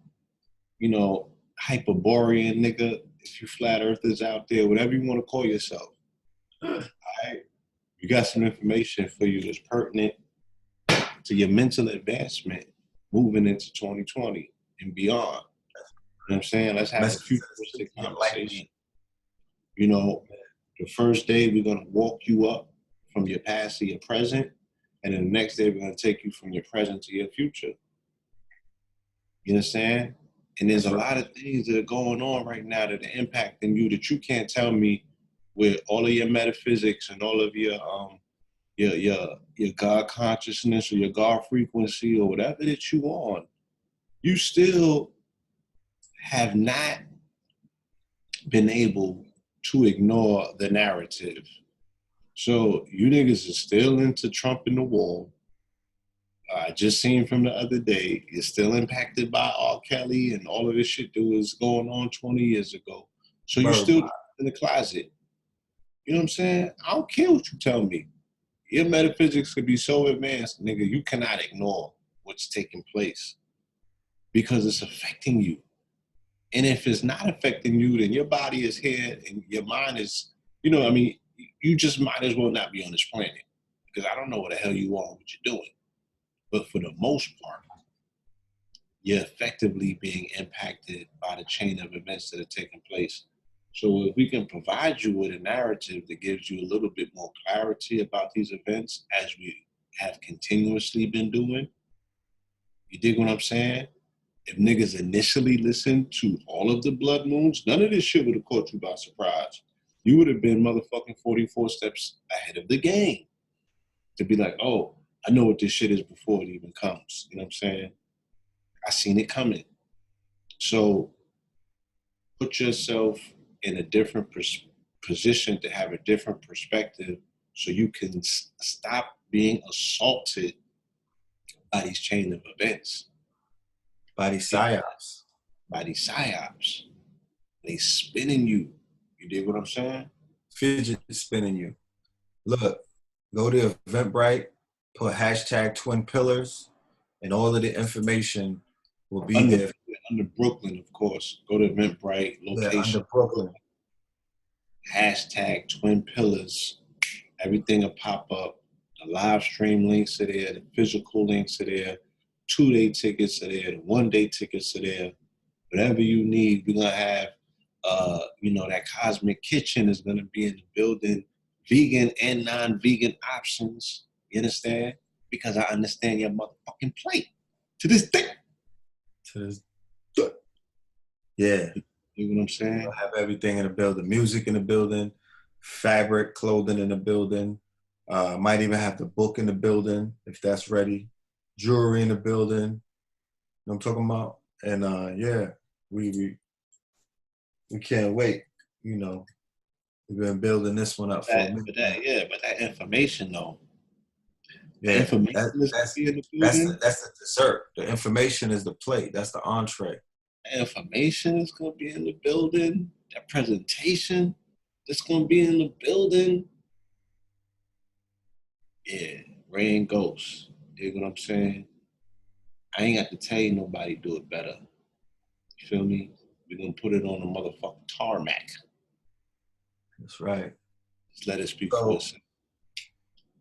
you know, Hyperborean nigga, if you flat earthers out there, whatever you want to call yourself. All right? We got some information for you that's pertinent to your mental advancement moving into 2020 and beyond. You know what I'm saying? Let's have a futuristic conversation. You know, the first day we're going to walk you up from your past to your present, and then the next day we're going to take you from your present to your future. You understand? And there's a lot of things that are going on right now that are impacting you that you can't tell me with all of your metaphysics and all of your God consciousness or your God frequency or whatever that you on. You still have not been able to ignore the narrative. So you niggas is still into Trump in the wall. I just seen from the other day, you're still impacted by R. Kelly and all of this shit that was going on 20 years ago. So you're still in the closet. You know what I'm saying? I don't care what you tell me. Your metaphysics could be so advanced, nigga, you cannot ignore what's taking place because it's affecting you. And if it's not affecting you, then your body is here and your mind is, you know, I mean, you just might as well not be on this planet because I don't know what the hell you are, what you're doing. But for the most part, you're effectively being impacted by the chain of events that are taking place. So if we can provide you with a narrative that gives you a little bit more clarity about these events as we have continuously been doing, you dig what I'm saying? If niggas initially listened to all of the blood moons, none of this shit would have caught you by surprise. You would have been motherfucking 44 steps ahead of the game to be like, oh, I know what this shit is before it even comes. You know what I'm saying? I seen it coming. So put yourself in a different position, to have a different perspective, so you can stop being assaulted by these chain of events. By these psyops. By these psyops. They spinning you. You dig what I'm saying? Fidget spinning you. Look, go to Eventbrite, put hashtag Twin Pillars, and all of the information will be there. Under Brooklyn, of course. Go to Eventbrite, location. Yeah, under Brooklyn. Hashtag Twin Pillars. Everything will pop up. The live stream links are there. The physical links are there. 2-day tickets are there. The 1-day tickets are there. Whatever you need, we're going to have, that Cosmic Kitchen is going to be in the building. Vegan and non-vegan options. You understand? Because I understand your motherfucking plate. To this day. Yeah. You know what I'm saying? We'll have everything in the building. Music in the building. Fabric, clothing in the building. Might even have the book in the building if that's ready. Jewelry in the building. You know what I'm talking about? And yeah, we can't wait. You know, we've been building this one up for a minute. But that information though. Yeah, that's the dessert. The information is the plate. That's the entree. The information is gonna be in the building. That presentation that's gonna be in the building. Yeah, Rain Ghost. You know what I'm saying? I ain't got to tell you nobody do it better. You feel me? We're gonna put it on the motherfucking tarmac. That's right. Just let it speak for us.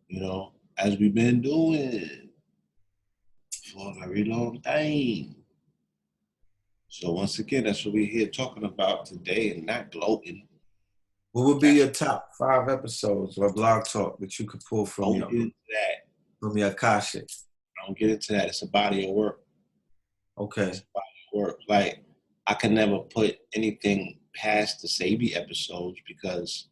You know, as we've been doing for a very long time. So once again, that's what we're here talking about today, and not gloating. What would be your top 5 episodes or blog talk that you could pull from your Akashic? Don't get into that. It's a body of work. Okay. It's a body of work. Like, I can never put anything past the Sabi episodes because,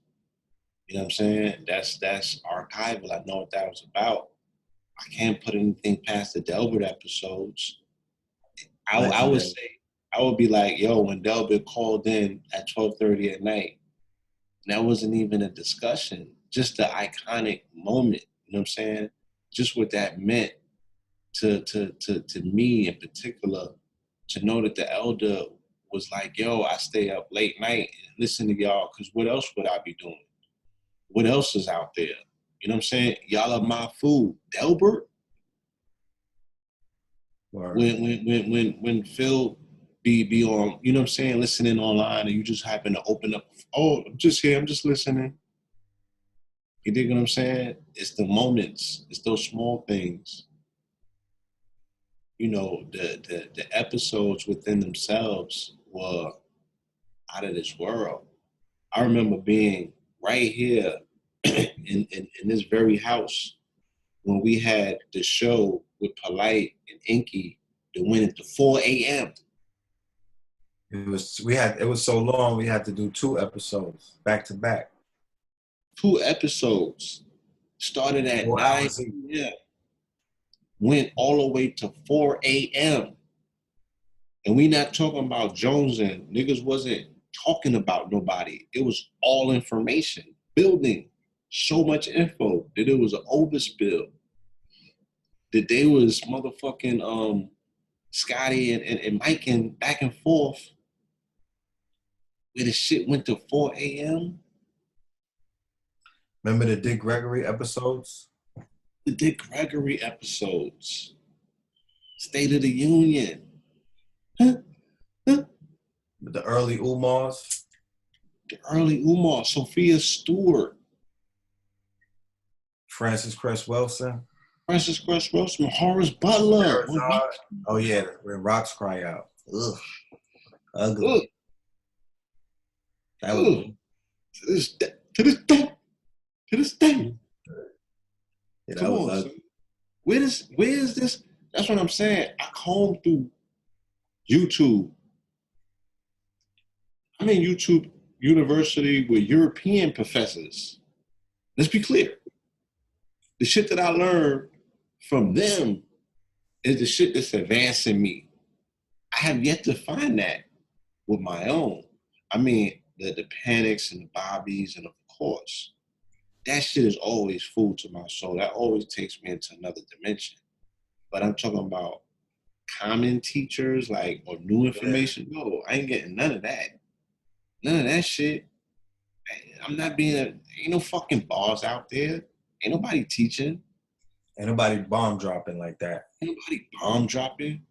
you know what I'm saying? That's archival. I know what that was about. I can't put anything past the Delbert episodes. I would say, I would be like, yo, when Delbert called in at 12:30 at night, that wasn't even a discussion. Just the iconic moment. You know what I'm saying? Just what that meant to me in particular, to know that the elder was like, yo, I stay up late night and listen to y'all, because what else would I be doing? What else is out there? You know what I'm saying? Y'all are my food. Delbert? When Phil be on, you know what I'm saying, listening online, and you just happen to open up, oh, I'm just here, I'm just listening. You dig what I'm saying? It's the moments, it's those small things. You know, the episodes within themselves were out of this world. I remember being right here in this very house when we had the show with Polite and Inky that went into 4 a.m. It was so long we had to do 2 episodes back to back. 2 episodes. Started at 9 p.m. Went all the way to 4 a.m. And we not talking about jonesing. Niggas wasn't talking about nobody. It was all information. Building so much info that it was an overspill. That they was motherfucking Scotty and Mike and back and forth. Where the shit went to 4 a.m. Remember the Dick Gregory episodes? The Dick Gregory episodes. State of the Union. The early Umars. The early Umar. Sophia Stewart. Francis Cress Wilson. Horace Butler. Oh yeah, when rocks cry out. Ugh. Ugly. Ugh. That was to this day. Yeah, Come on, son. Where is this? That's what I'm saying. I combed through YouTube. I'm in YouTube University with European professors. Let's be clear. The shit that I learned from them is the shit that's advancing me. I have yet to find that with my own. I mean, the panics and the bobbies, and of course, that shit is always food to my soul. That always takes me into another dimension. But I'm talking about common teachers, like, or new information. No, I ain't getting none of that. None of that shit. I'm not being ain't no fucking bars out there. Ain't nobody teaching. Ain't nobody bomb dropping like that. Ain't nobody bomb dropping.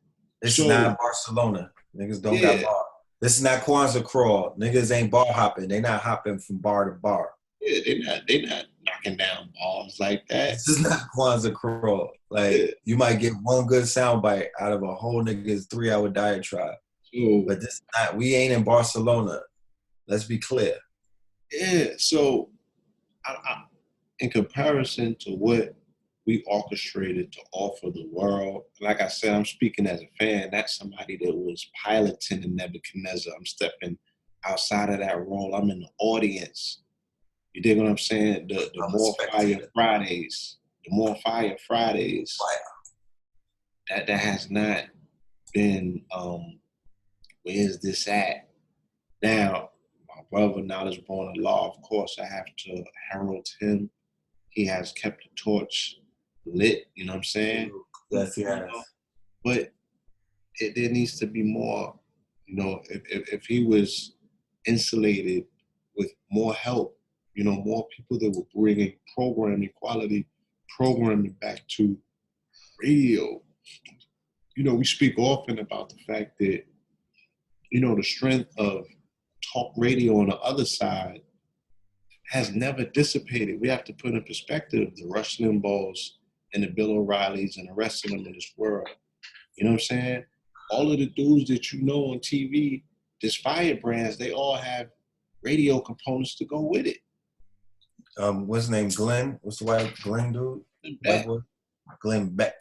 This is not Barcelona. Niggas don't got bar. This is not Kwanzaa crawl. Niggas ain't bar hopping. They not hopping from bar to bar. Yeah, they not knocking down balls like that. This is not Kwanzaa crawl. Like, you might get one good soundbite out of a whole nigga's 3-hour diatribe. But this is not, we ain't in Barcelona. Let's be clear. Yeah, so I, in comparison to what we orchestrated to offer the world, like I said, I'm speaking as a fan, not somebody that was piloting the Nebuchadnezzar. I'm stepping outside of that role. I'm in the audience. You dig what I'm saying? The more fire Fridays, that has not been, where's this at? Now, my brother, knowledge born of law, of course, I have to herald him. He has kept the torch lit, you know what I'm saying? Yes, he has. But there needs to be more, you know, if he was insulated with more help, you know, more people that were bringing quality programming back to radio. You know, we speak often about the fact that, you know, the strength of talk radio on the other side has never dissipated. We have to put in perspective the Rush Limbaughs and the Bill O'Reillys and the rest of them in this world. You know what I'm saying? All of the dudes that you know on TV, these fire brands, they all have radio components to go with it. What's his name? Glenn? What's the white Glenn dude? Glenn Beck.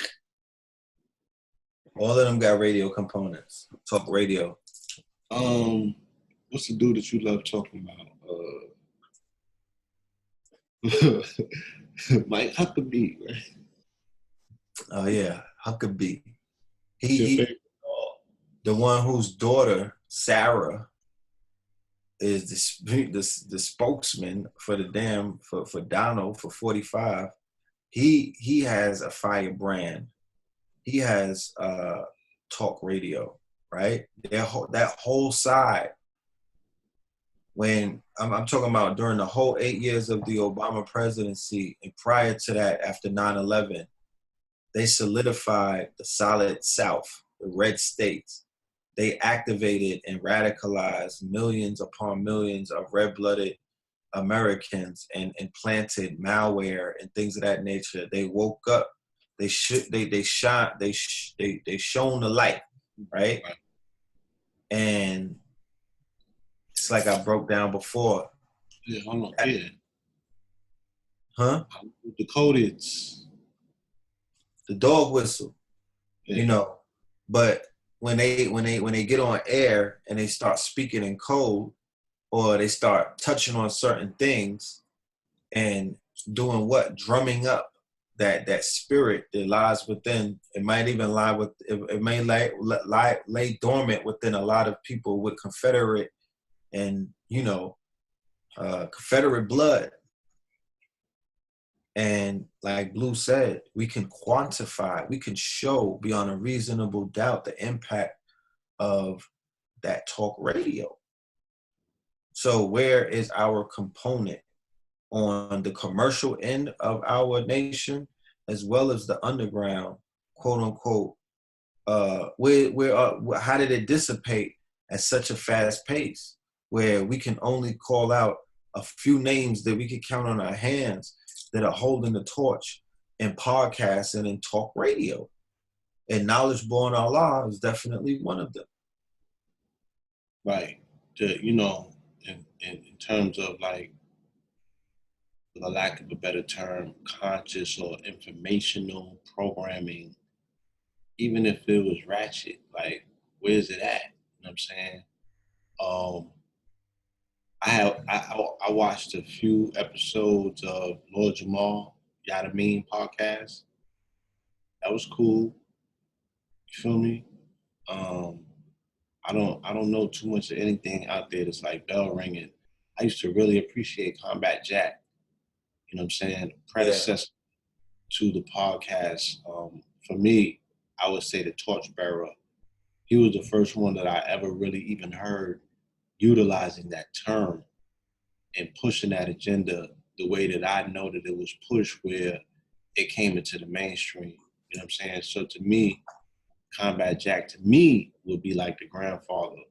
All of them got radio components. Talk radio. What's the dude that you love talking about? Mike Huckabee, right? Oh yeah, Huckabee. He the one whose daughter, Sarah, is the spokesman for the damn for Donald for 45. He has a fire brand. He has talk radio, right? That whole side. When I'm talking about during the whole 8 years of the Obama presidency and prior to that, after 9/11, they solidified the solid South, the red states. They activated and radicalized millions upon millions of red-blooded Americans and planted malware and things of that nature. They woke up. They shone the light, right? And it's like I broke down before. Yeah, hold on. Yeah. Huh? The codeds. The dog whistle. Yeah. You know. But when they get on air and they start speaking in code, or they start touching on certain things and doing what? Drumming up that spirit that lies within. It might even lay dormant within a lot of people with Confederate and, you know, Confederate blood. And like Blue said, we can quantify, we can show beyond a reasonable doubt the impact of that talk radio. So where is our component on the commercial end of our nation, as well as the underground, quote unquote? How did it dissipate at such a fast pace, where we can only call out a few names that we can count on our hands that are holding the torch in podcasts and in talk radio? And Knowledge Born Allah is definitely one of them. Right. You know, in terms of, like, for the lack of a better term, conscious or informational programming, even if it was ratchet, like, where's it at? You know what I'm saying? I watched a few episodes of Lord Jamal Yadamin podcast. That was cool. You feel me? I don't know too much of anything out there that's like bell ringing. I used to really appreciate Combat Jack. You know what I'm saying? Yeah. Predecessor to the podcast. For me, I would say the torchbearer. He was the first one that I ever really even heard utilizing that term and pushing that agenda the way that I know that it was pushed, where it came into the mainstream. You know what I'm saying? So to me, Combat Jack to me would be like the grandfather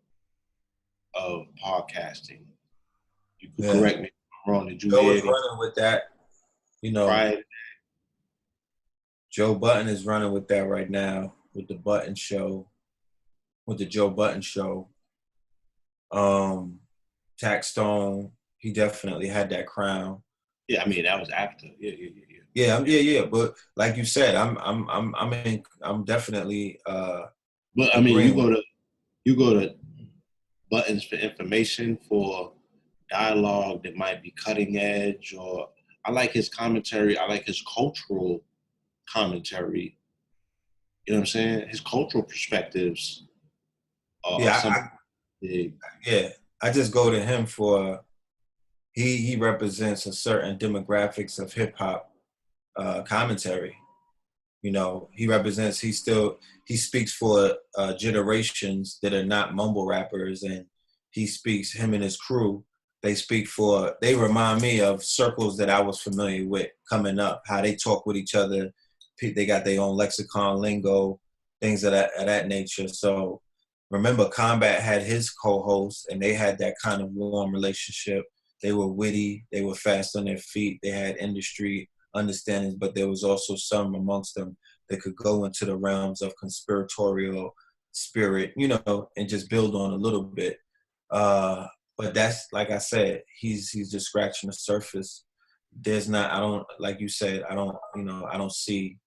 of podcasting. You could Yeah. correct me if I'm wrong. Did you Joe hear is any running with that. You know, prior? Joe Button is running with that right now with the Button Show, with the Joe Button Show. Tax Stone, he definitely had that crown. Yeah, I mean that was after. Yeah. Yeah. But like you said, I'm definitely But I mean, agreeing with. you go to buttons for information, for dialogue that might be cutting edge, or I like his commentary. I like his cultural commentary. You know what I'm saying? His cultural perspectives are Yeah, something big. I just go to him for he represents a certain demographics of hip hop commentary. You know, he speaks for generations that are not mumble rappers, and him and his crew, they remind me of circles that I was familiar with coming up, how they talk with each other. They got their own lexicon, lingo, things of that nature. So remember, Combat had his co-host, and they had that kind of warm relationship. They were witty, they were fast on their feet, they had industry understandings, but there was also some amongst them that could go into the realms of conspiratorial spirit, you know, and just build on a little bit. But that's, like I said, he's just scratching the surface. I don't, like you said, I don't see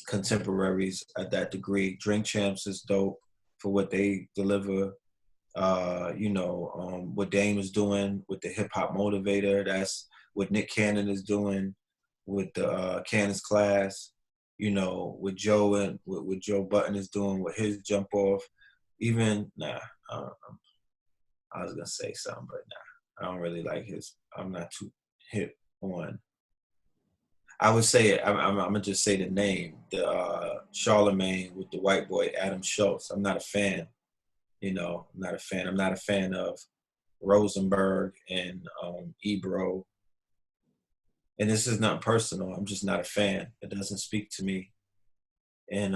contemporaries at that degree. Drink Champs is dope for what they deliver. What Dame is doing with the Hip Hop Motivator, that's what Nick Cannon is doing with the Cannon's Class, you know, with Joe and what Joe Button is doing with his Jump Off. I was gonna say something, but I don't really like his. I'm not too hip on. I would say I'm gonna just say the name, the Charlemagne with the white boy Adam Schultz. I'm not a fan. You know, I'm not a fan. I'm not a fan of Rosenberg and Ebro. And this is not personal. I'm just not a fan. It doesn't speak to me. And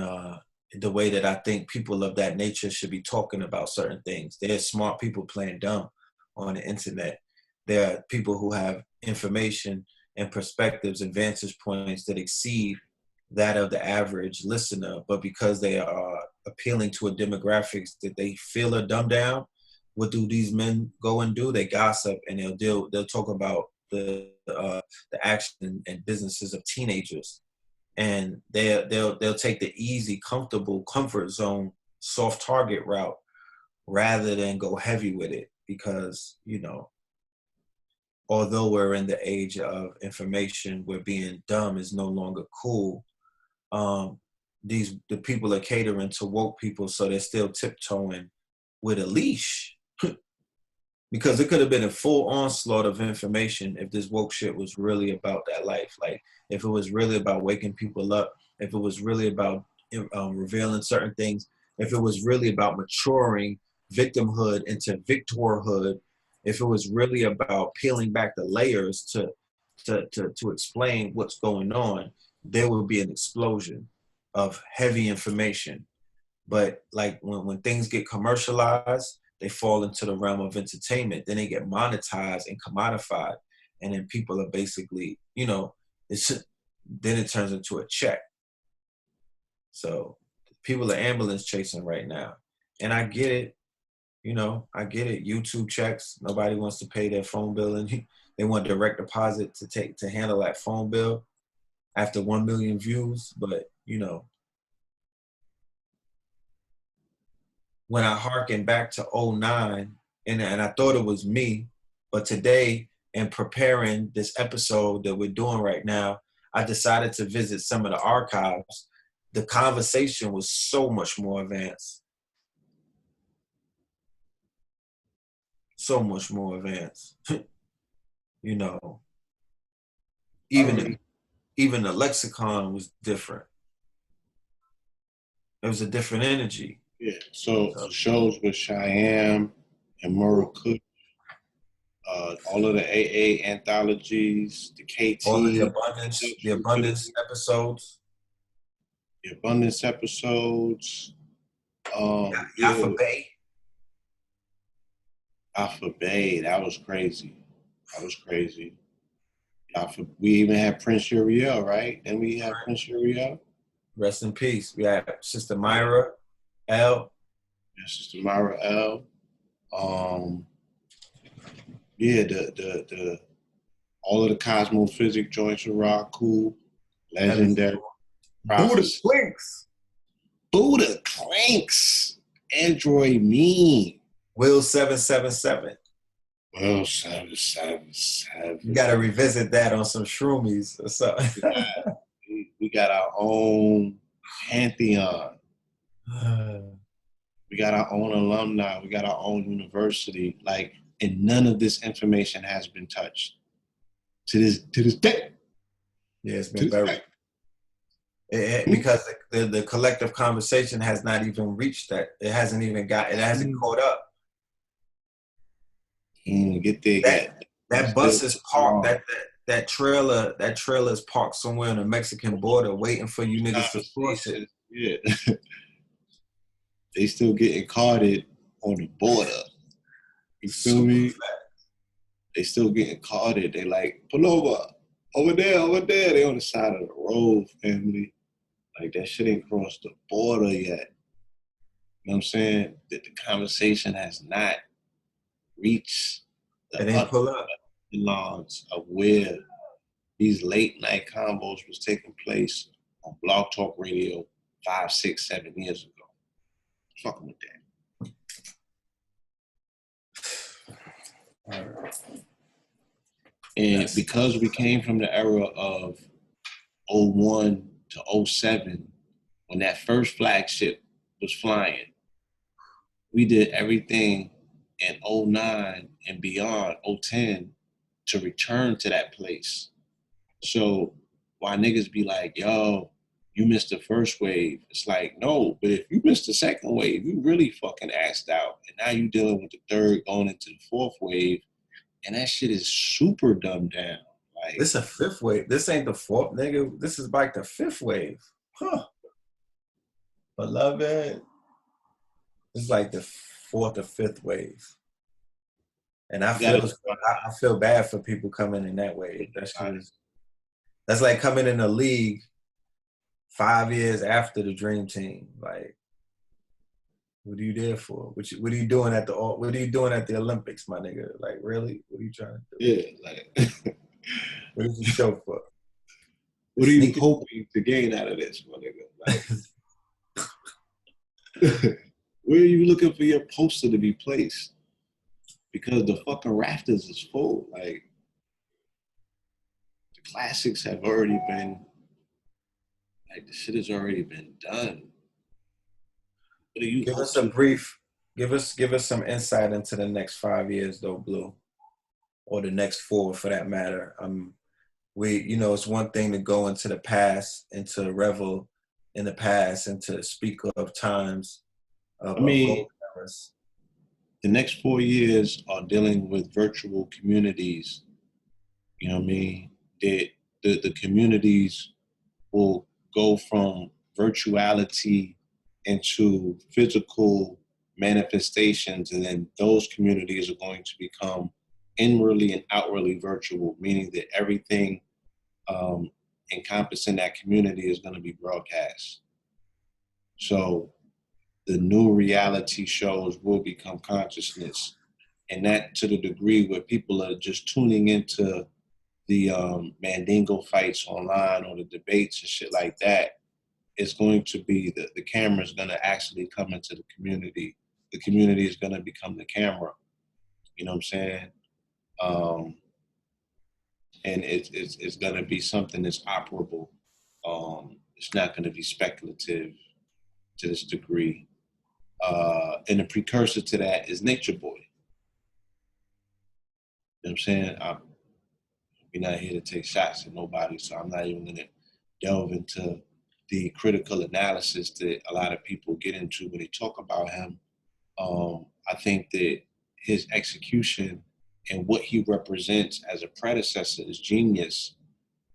the way that I think people of that nature should be talking about certain things. There's smart people playing dumb on the internet. There are people who have information and perspectives and vantage points that exceed that of the average listener, but because they are appealing to a demographics that they feel are dumbed down, what do these men go and do? They gossip, and they'll talk about the action and businesses of teenagers, and they'll take the easy, comfortable, comfort zone, soft target route rather than go heavy with it, because, you know, although we're in the age of information where being dumb is no longer cool, the people are catering to woke people, so they're still tiptoeing with a leash. Because it could have been a full onslaught of information if this woke shit was really about that life. Like, if it was really about waking people up, if it was really about revealing certain things, if it was really about maturing victimhood into victorhood, if it was really about peeling back the layers to explain what's going on, there would be an explosion of heavy information. But like when things get commercialized, they fall into the realm of entertainment. Then they get monetized and commodified, and then people are basically, you know, then it turns into a check. So people are ambulance chasing right now, and I get it. You know, I get it. YouTube checks. Nobody wants to pay their phone bill, and they want direct deposit to handle that phone bill after 1 million views. But, you know, when I harken back to '09, and I thought it was me, but today, in preparing this episode that we're doing right now, I decided to visit some of the archives. The conversation was so much more advanced. so much more advanced. You know, Already. even the lexicon was different. It was a different energy. Yeah. So the shows with Cheyenne and Murakush, all of the AA anthologies, the KT, All of the abundance episodes. the abundance episodes. Yafa Bay. Alpha Bay, that was crazy. That was crazy. We even had Prince Uriel, right? Then we had Prince Uriel. Rest in peace. We had Sister Myra L. Yeah, Sister Myra L. Yeah, the all of the Cosmophysic joints were rock cool, legendary. Buddha Clinks. Buddha Clinks. Android Mean. Will 777. Well, 777. You gotta revisit that on some shroomies or something. We got our own pantheon. We got our own alumni. We got our own university. Like, and none of this information has been touched to this day. Yeah, it's been buried. Because the collective conversation has not even reached that. It hasn't caught up. Get there yet. That bus is parked. That trailer is parked somewhere on the Mexican border, waiting for you niggas to cross it. Yeah, they still getting carded on the border. You feel me? They still getting carded. They like, pull over there. They on the side of the road, family. Like, that shit ain't crossed the border yet. You know what I'm saying? That the conversation has not reached the lawns of where these late night combos was taking place on Blog Talk Radio 5, 6, 7 years ago. Fucking with that. And because we came from the era of 01 to 07, when that first flagship was flying, we did everything in 09 and beyond, 010, to return to that place. So why niggas be like, yo, you missed the first wave. It's like, no, but if you missed the second wave, you really fucking assed out. And now you dealing with the third, going into the fourth wave. And that shit is super dumbed down. Like, this is a fifth wave. This ain't the fourth, nigga. This is like the fifth wave. Huh. Beloved. It's like the fourth or fifth wave. And I feel bad for people coming in that wave. That's like coming in the league 5 years after the Dream Team. Like, what are you there for? What are you doing at the Olympics, my nigga? Like, really? What are you trying to do? Yeah, like, what is the show for? What are you hoping to gain out of this, my nigga? Like, where are you looking for your poster to be placed? Because the fucking rafters is full. Like, the classics have already been, like, the shit has already been done. What are you give us some insight into the next 5 years though, Blue, or the next 4 for that matter. It's one thing to go into the past and to revel in the past and to speak of times of golden eras. The next 4 years are dealing with virtual communities. You know what I mean? The communities will go from virtuality into physical manifestations, and then those communities are going to become inwardly and outwardly virtual, meaning that everything encompassing that community is going to be broadcast. So the new reality shows will become consciousness, and that to the degree where people are just tuning into the Mandingo fights online or the debates and shit like that. It's going to be the camera is going to actually come into the community. The community is going to become the camera. You know what I'm saying? And it's going to be something that's operable. It's not going to be speculative to this degree. And the precursor to that is Nature Boy. what I'm saying? We're not here to take shots at nobody, so I'm not even going to delve into the critical analysis that a lot of people get into when they talk about him. I think that his execution and what he represents as a predecessor is genius.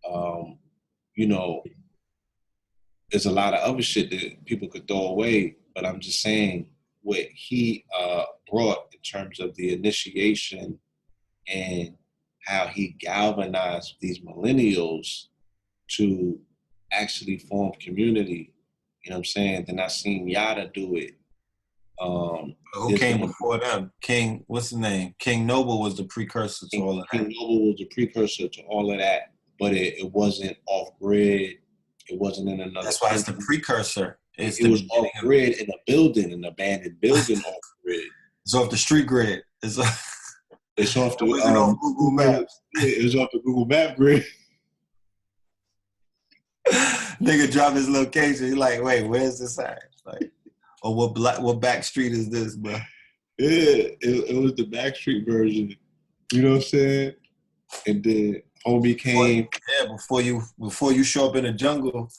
You know, there's a lot of other shit that people could throw away, but I'm just saying what he brought in terms of the initiation and how he galvanized these millennials to actually form community. You know what I'm saying? Then I seen Yada do it. Who came before them? King, what's his name? King Noble was the precursor to all of that. King Noble was the precursor to all of that, but it wasn't off grid. It wasn't in another. That's why it's the precursor. It was off grid in a building, an abandoned building off grid. It's off the street grid. It's off the on Google Maps. It was off the Google Map grid. Nigga drop his location. He's like, wait, where's this at? Like, or what back street is this, bro? Yeah, it was the back street version. You know what I'm saying? And then homie came. Before you show up in the jungle,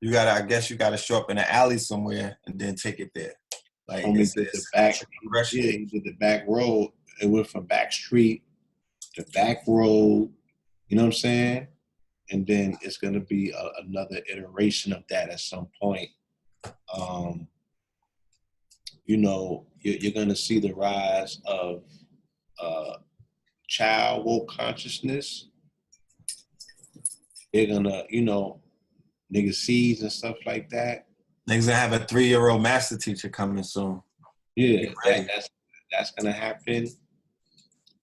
I guess you gotta show up in an alley somewhere and then take it there. Like homie did the back. Yeah, he did the back road. It went from back street to back road. You know what I'm saying? And then it's gonna be another iteration of that at some point. You know, you're gonna see the rise of child woke consciousness. They're gonna, you know, nigga seeds and stuff like that. Niggas gonna have a 3-year-old master teacher coming soon. Yeah, that's gonna happen.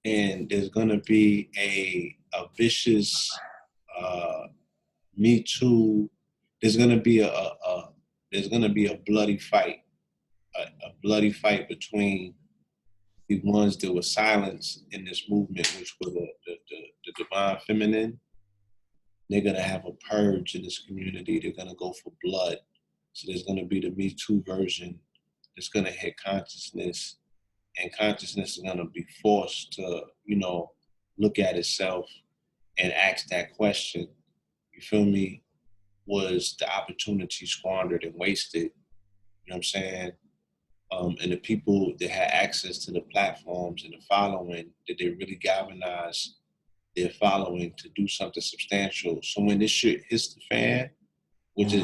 And there's gonna be a vicious Me Too. There's gonna be a bloody fight. A bloody fight between the ones that were silenced in this movement, which were the divine feminine. They're gonna have a purge in this community. They're gonna go for blood. So there's gonna be the Me Too version that's gonna hit consciousness, and consciousness is gonna be forced to, you know, look at itself and ask that question. You feel me? Was the opportunity squandered and wasted? You know what I'm saying? And the people that had access to the platforms and the following, did they really galvanize their following to do something substantial? So when this shit hits the fan, which is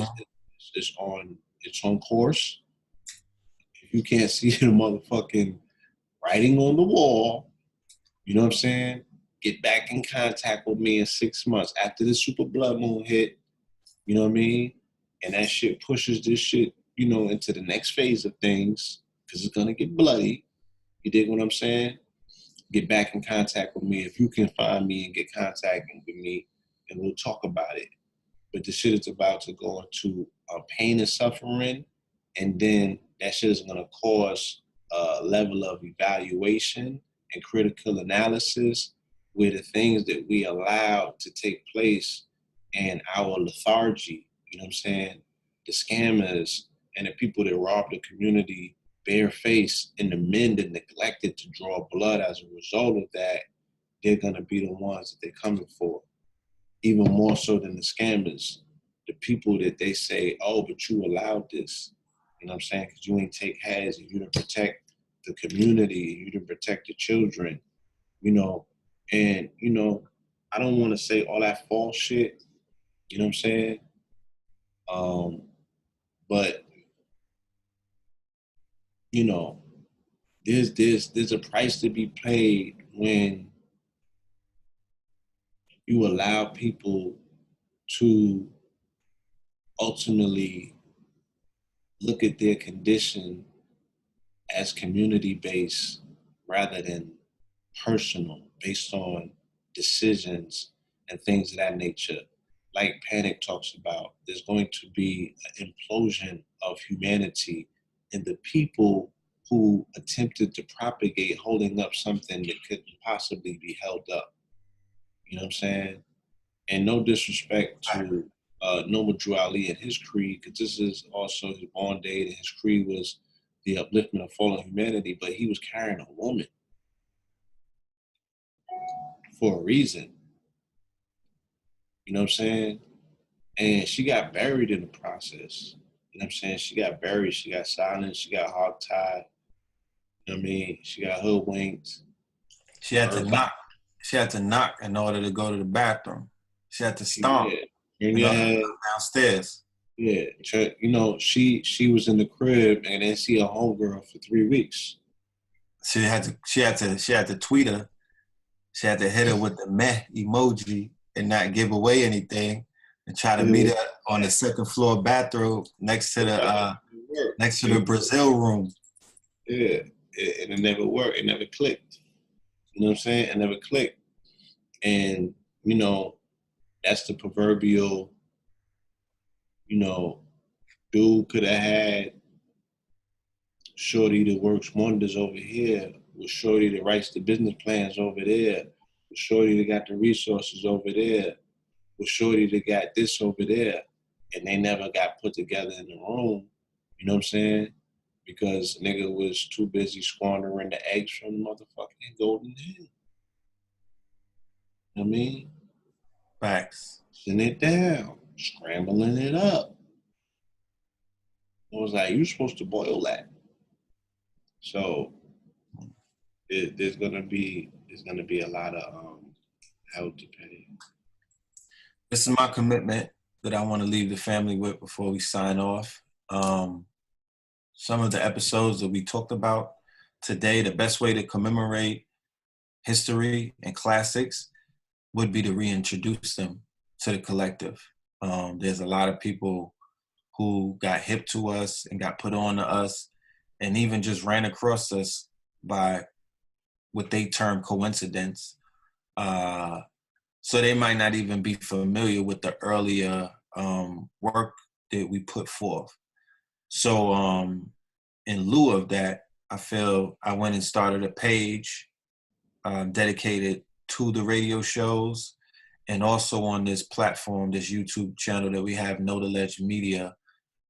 on its own course, if you can't see the motherfucking writing on the wall, you know what I'm saying? Get back in contact with me in 6 months after the super blood moon hit, you know what I mean? And that shit pushes this shit, you know, into the next phase of things, because it's gonna get bloody. You dig what I'm saying? Get back in contact with me. If you can find me and get contact with me, and we'll talk about it. But the shit is about to go into pain and suffering, and then that shit is gonna cause a level of evaluation and critical analysis where the things that we allowed to take place in our lethargy, you know what I'm saying? The scammers and the people that robbed the community barefaced, and the men that neglected to draw blood as a result of that, they're gonna be the ones that they're coming for. Even more so than the scammers. The people that they say, oh, but you allowed this. You know what I'm saying? Because you ain't take heads and you didn't protect the community, you didn't protect the children, you know. And, you know, I don't want to say all that false shit, you know what I'm saying? But, you know, there's a price to be paid when you allow people to ultimately look at their condition as community-based rather than personal, based on decisions and things of that nature. Like Panic talks about, there's going to be an implosion of humanity in the people who attempted to propagate holding up something that couldn't possibly be held up. You know what I'm saying? And no disrespect to Noble Drew Ali and his creed, because this is also his born date, and his creed was the upliftment of fallen humanity, but he was carrying a woman. for a reason. You know what I'm saying? And she got buried in the process. You know what I'm saying? She got buried. She got silenced. She got hogtied. You know what I mean? She got hoodwinked. She had to knock. She had to knock in order to go to the bathroom. She had to stomp in order to go downstairs. Yeah, you know, she was in the crib and didn't see a homegirl for 3 weeks. She had to tweet her. She had to hit her with the meh emoji and not give away anything, and try to meet her on the second floor bathroom next to the Brazil room. Yeah, and it never worked. It never clicked. You know what I'm saying? It never clicked. And, you know, that's the proverbial, you know, dude could have had shorty that works wonders over here, with shorty that writes the business plans over there, with shorty that got the resources over there, with shorty that got this over there, and they never got put together in the room. You know what I'm saying? Because nigga was too busy squandering the eggs from the motherfucking golden hen. You know what I mean? Facts. Sitting it down, scrambling it up. It was like, you're supposed to boil that. So there's gonna be a lot of hell to pay. This is my commitment that I want to leave the family with before we sign off. Some of the episodes that we talked about today, the best way to commemorate history and classics would be to reintroduce them to the collective. There's a lot of people who got hip to us and got put on to us and even just ran across us by what they term coincidence. So they might not even be familiar with the earlier work that we put forth. So in lieu of that, I feel I went and started a page dedicated to the radio shows, and also on this platform, this YouTube channel that we have, Know the Ledge Media,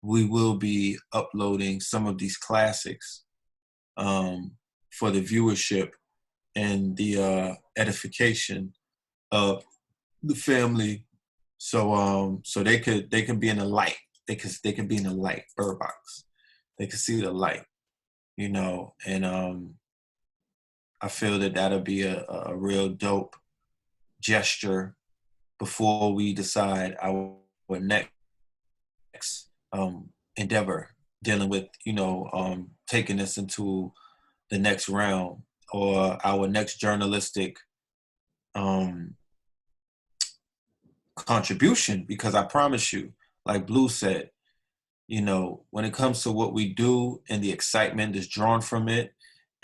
we will be uploading some of these classics for the viewership and the edification of the family. So they can be in the light. They can be in the light, bird box. They can see the light, you know, and I feel that that'll be a real dope gesture before we decide our next endeavor, dealing with, you know, taking us into the next round, or our next journalistic contribution. Because I promise you, like Blue said, you know, when it comes to what we do and the excitement that's drawn from it,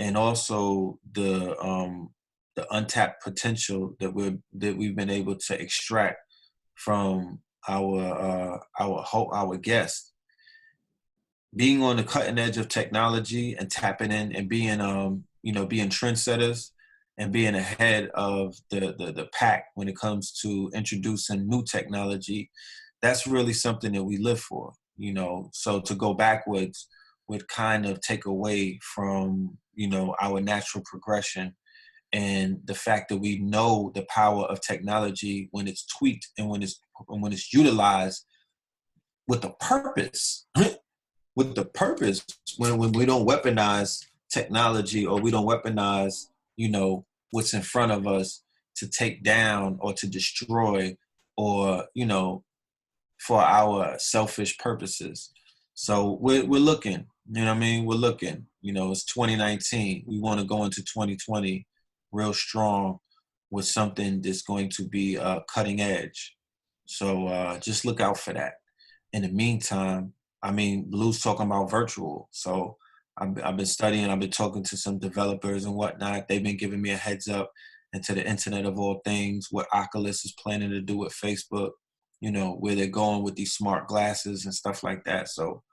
and also the untapped potential that we've been able to extract from our guests, being on the cutting edge of technology and tapping in and being being trendsetters and being ahead of the pack when it comes to introducing new technology, that's really something that we live for, you know. So to go backwards would kind of take away from, you know, our natural progression, and the fact that we know the power of technology when it's tweaked and when it's utilized with a purpose. With the purpose, when we don't weaponize technology, or we don't weaponize, you know, what's in front of us to take down or to destroy, or, you know, for our selfish purposes. So we're looking, you know what I mean? We're looking, you know, it's 2019. We want to go into 2020 real strong with something that's going to be cutting edge. So just look out for that. In the meantime, I mean, Blue's talking about virtual. So I've been studying, I've been talking to some developers and whatnot. They've been giving me a heads up into the Internet of all things, what Oculus is planning to do with Facebook, you know, where they're going with these smart glasses and stuff like that. So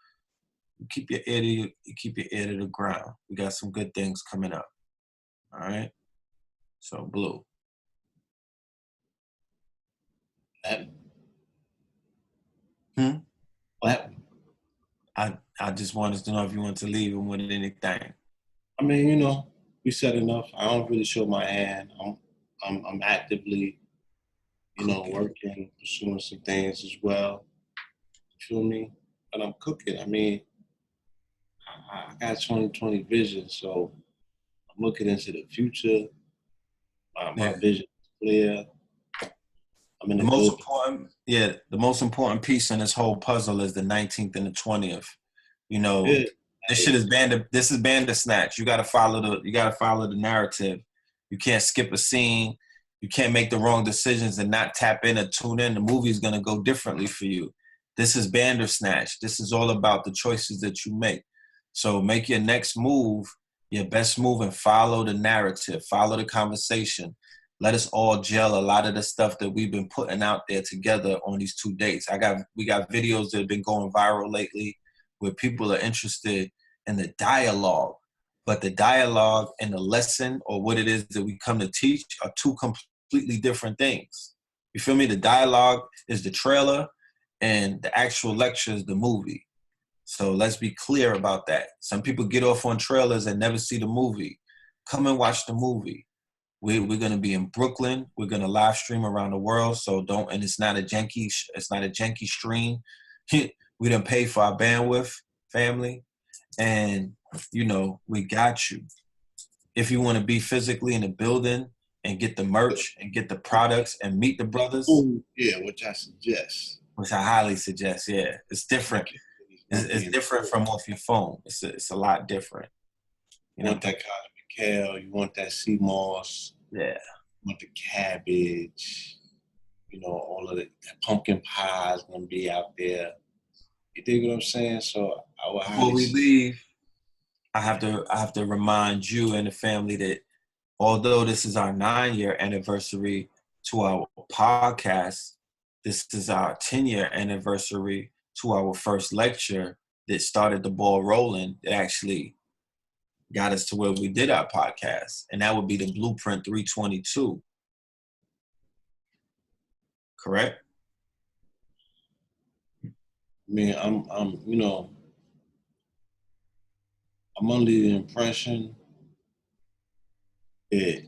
keep your ear to the ground. We got some good things coming up. All right. So Blue. What? I just wanted to know if you want to leave him with anything. I mean, you know, we said enough. I don't really show my hand. I'm actively, working, pursuing some things as well. You feel me? But I'm cooking. I mean, I got 2020 vision, so I'm looking into the future. My Yeah. vision is clear. I'm in The a most good. important, yeah, the most important piece in this whole puzzle is the 19th and the 20th. You know, Yeah. this shit is this is Bandersnatch. You gotta follow the narrative. You can't skip a scene. You can't make the wrong decisions and not tap in or tune in. The movie is gonna go differently for you. This is Bandersnatch. This is all about the choices that you make. So make your next move your best move and follow the narrative, follow the conversation. Let us all gel a lot of the stuff that we've been putting out there together on these 2 dates. We got videos that have been going viral lately where people are interested in the dialogue, but the dialogue and the lesson or what it is that we come to teach are two completely different things. You feel me? The dialogue is the trailer and the actual lecture is the movie. So let's be clear about that. Some people get off on trailers and never see the movie. Come and watch the movie. We're going to be in Brooklyn. We're going to live stream around the world. So don't, and it's not a janky stream. We done pay for our bandwidth, family. And, we got you. If you want to be physically in the building and get the merch and get the products and meet the brothers. Ooh, yeah, which I suggest. Which I highly suggest, yeah. It's different. It's different from off your phone. It's a lot different. You want that cosmic kale, you want that sea moss. Yeah. You want the cabbage. All of the pumpkin pie is gonna be out there. You dig what I'm saying? So before we leave, I have to remind you and the family that although this is our 9-year anniversary to our podcast, this is our 10-year anniversary to our first lecture that started the ball rolling. That actually got us to where we did our podcast, and that would be the Blueprint 322. Correct? I mean, I'm under the impression that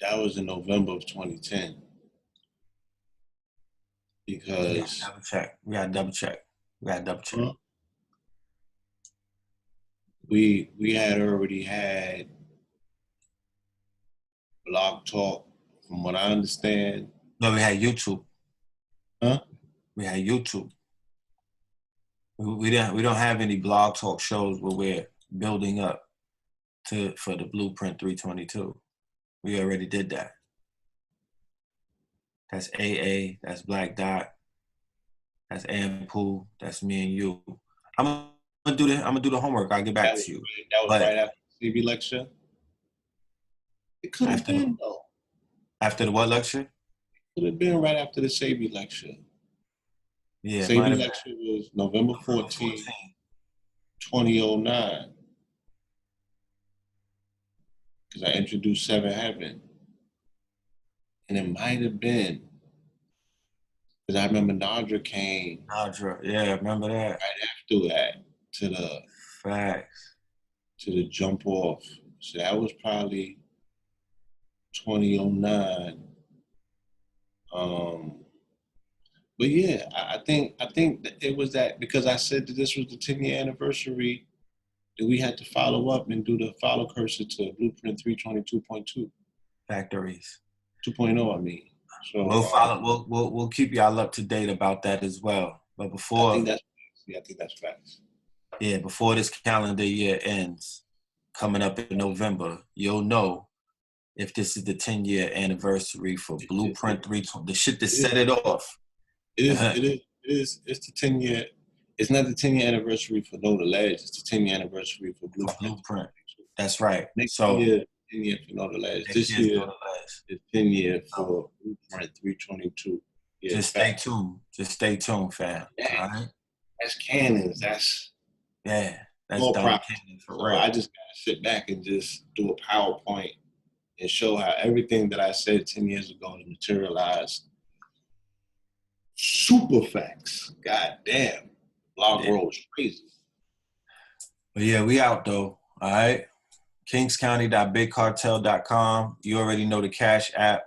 was in November of 2010. Because we gotta double check. We had already had Blog Talk, from what I understand. No, we had YouTube. Huh? We had YouTube. We don't have any Blog Talk shows where we're building up for the Blueprint 322. We already did that. That's AA, that's Black Dot, that's Ampool, that's me and you. I'm gonna do the homework. I'll get back to you. That was right after the CB lecture. It could have been though. After the what lecture? It could have been right after the Sabi lecture. Yeah, Sabi lecture was November 14, 2009. Because I introduced Seven Heaven. And it might have been, because I remember Nadra came. Nadra, yeah, I remember that. Right after that, to the facts, to the jump off. So that was probably 2009. But yeah, I think that it was that, because I said that this was the 10-year anniversary, that we had to follow up and do the follow cursor to Blueprint 322.2. Factories. 2.0, I mean. So we'll follow. We'll keep y'all up to date about that as well. But before, I think that's facts. Yeah, before this calendar year ends, coming up in November, you'll know if this is the 10-year anniversary for Blueprint 320. The shit that set it off. It is. It's the 10-year. It's not the 10-year anniversary for Know the Ledge. It's the 10-year anniversary for Blueprint. That's right. Next year, 10-year for Know the Ledge. This year is 10-year for Blueprint 322. Yeah, just stay tuned. Just stay tuned, fam. Yeah. All right. That's cannons. That's more proper. So I just gotta sit back and just do a PowerPoint and show how everything that I said 10 years ago is materialized. Super facts. God damn. Blog rolls crazy. But yeah, we out though. All right. KingsCounty.BigCartel.com. You already know the Cash App.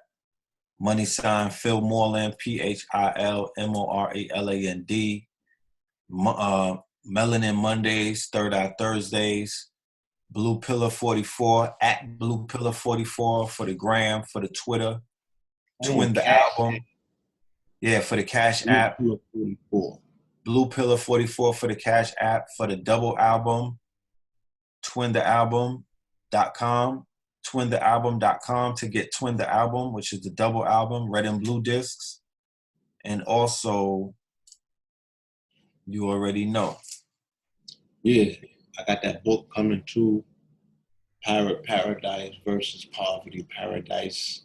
Money sign PHILMORELAND, PHILMORELAND. Melanin Mondays, Third Eye Thursdays. Blue Pillar 44 at Blue Pillar 44 for the gram, for the Twitter. Twin the album. Yeah, for the Cash App. Blue Pillar 44. Blue Pillar 44 for the Cash App. For the double album, twinthealbum.com. Twinthealbum.com to get Twin the Album, which is the double album, red and blue discs. And also, you already know. Yeah, I got that book coming too. Pirate Paradise versus Poverty Paradise.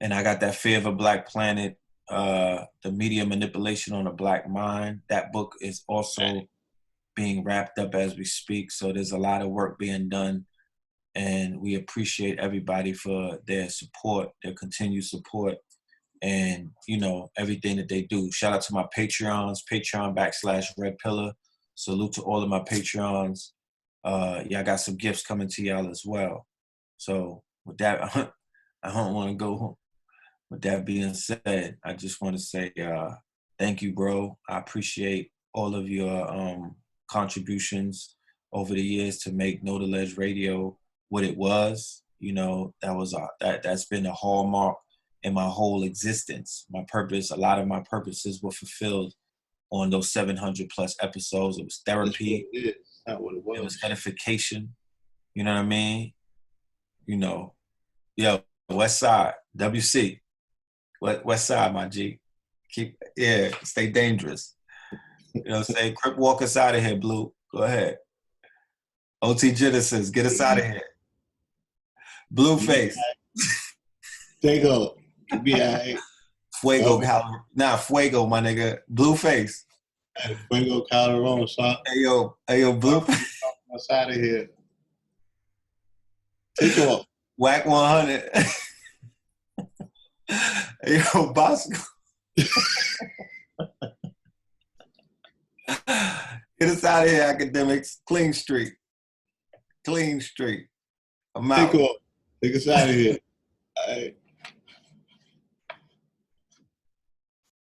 And I got that Fear of a Black Planet, the media manipulation on a black mind. That book is also being wrapped up as we speak. So there's a lot of work being done. And we appreciate everybody for their support, their continued support, and, you know, everything that they do. Shout out to my Patreons, Patreon.com/Red Pillar. Salute to all of my Patreons. Yeah, I got some gifts coming to y'all as well. So with that, I don't want to go home. With that being said, I just want to say thank you, bro. I appreciate all of your contributions over the years to make Know the Ledge Radio what it was. You know, that's been a hallmark in my whole existence. My purpose, a lot of my purposes were fulfilled on those 700 plus episodes. It was therapy. It's not what it was. It was edification. You know what I mean? You know, yo, West Side, WC. West Side, my G. Stay dangerous. You know what I'm saying? Crip, walk us out of here, Blue. Go ahead. OT Genesis, get us out of here. Blueface. Fuego. Be all right. Fuego, Fuego, my nigga. Blueface. Hey, Fuego Calderon, son. Hey, yo, Blueface. Us out of here. Take off. Whack 100. Hey, yo, Bosco. Get us out of here, academics. Clean street. I'm out. Take off. Take us out of here. All right.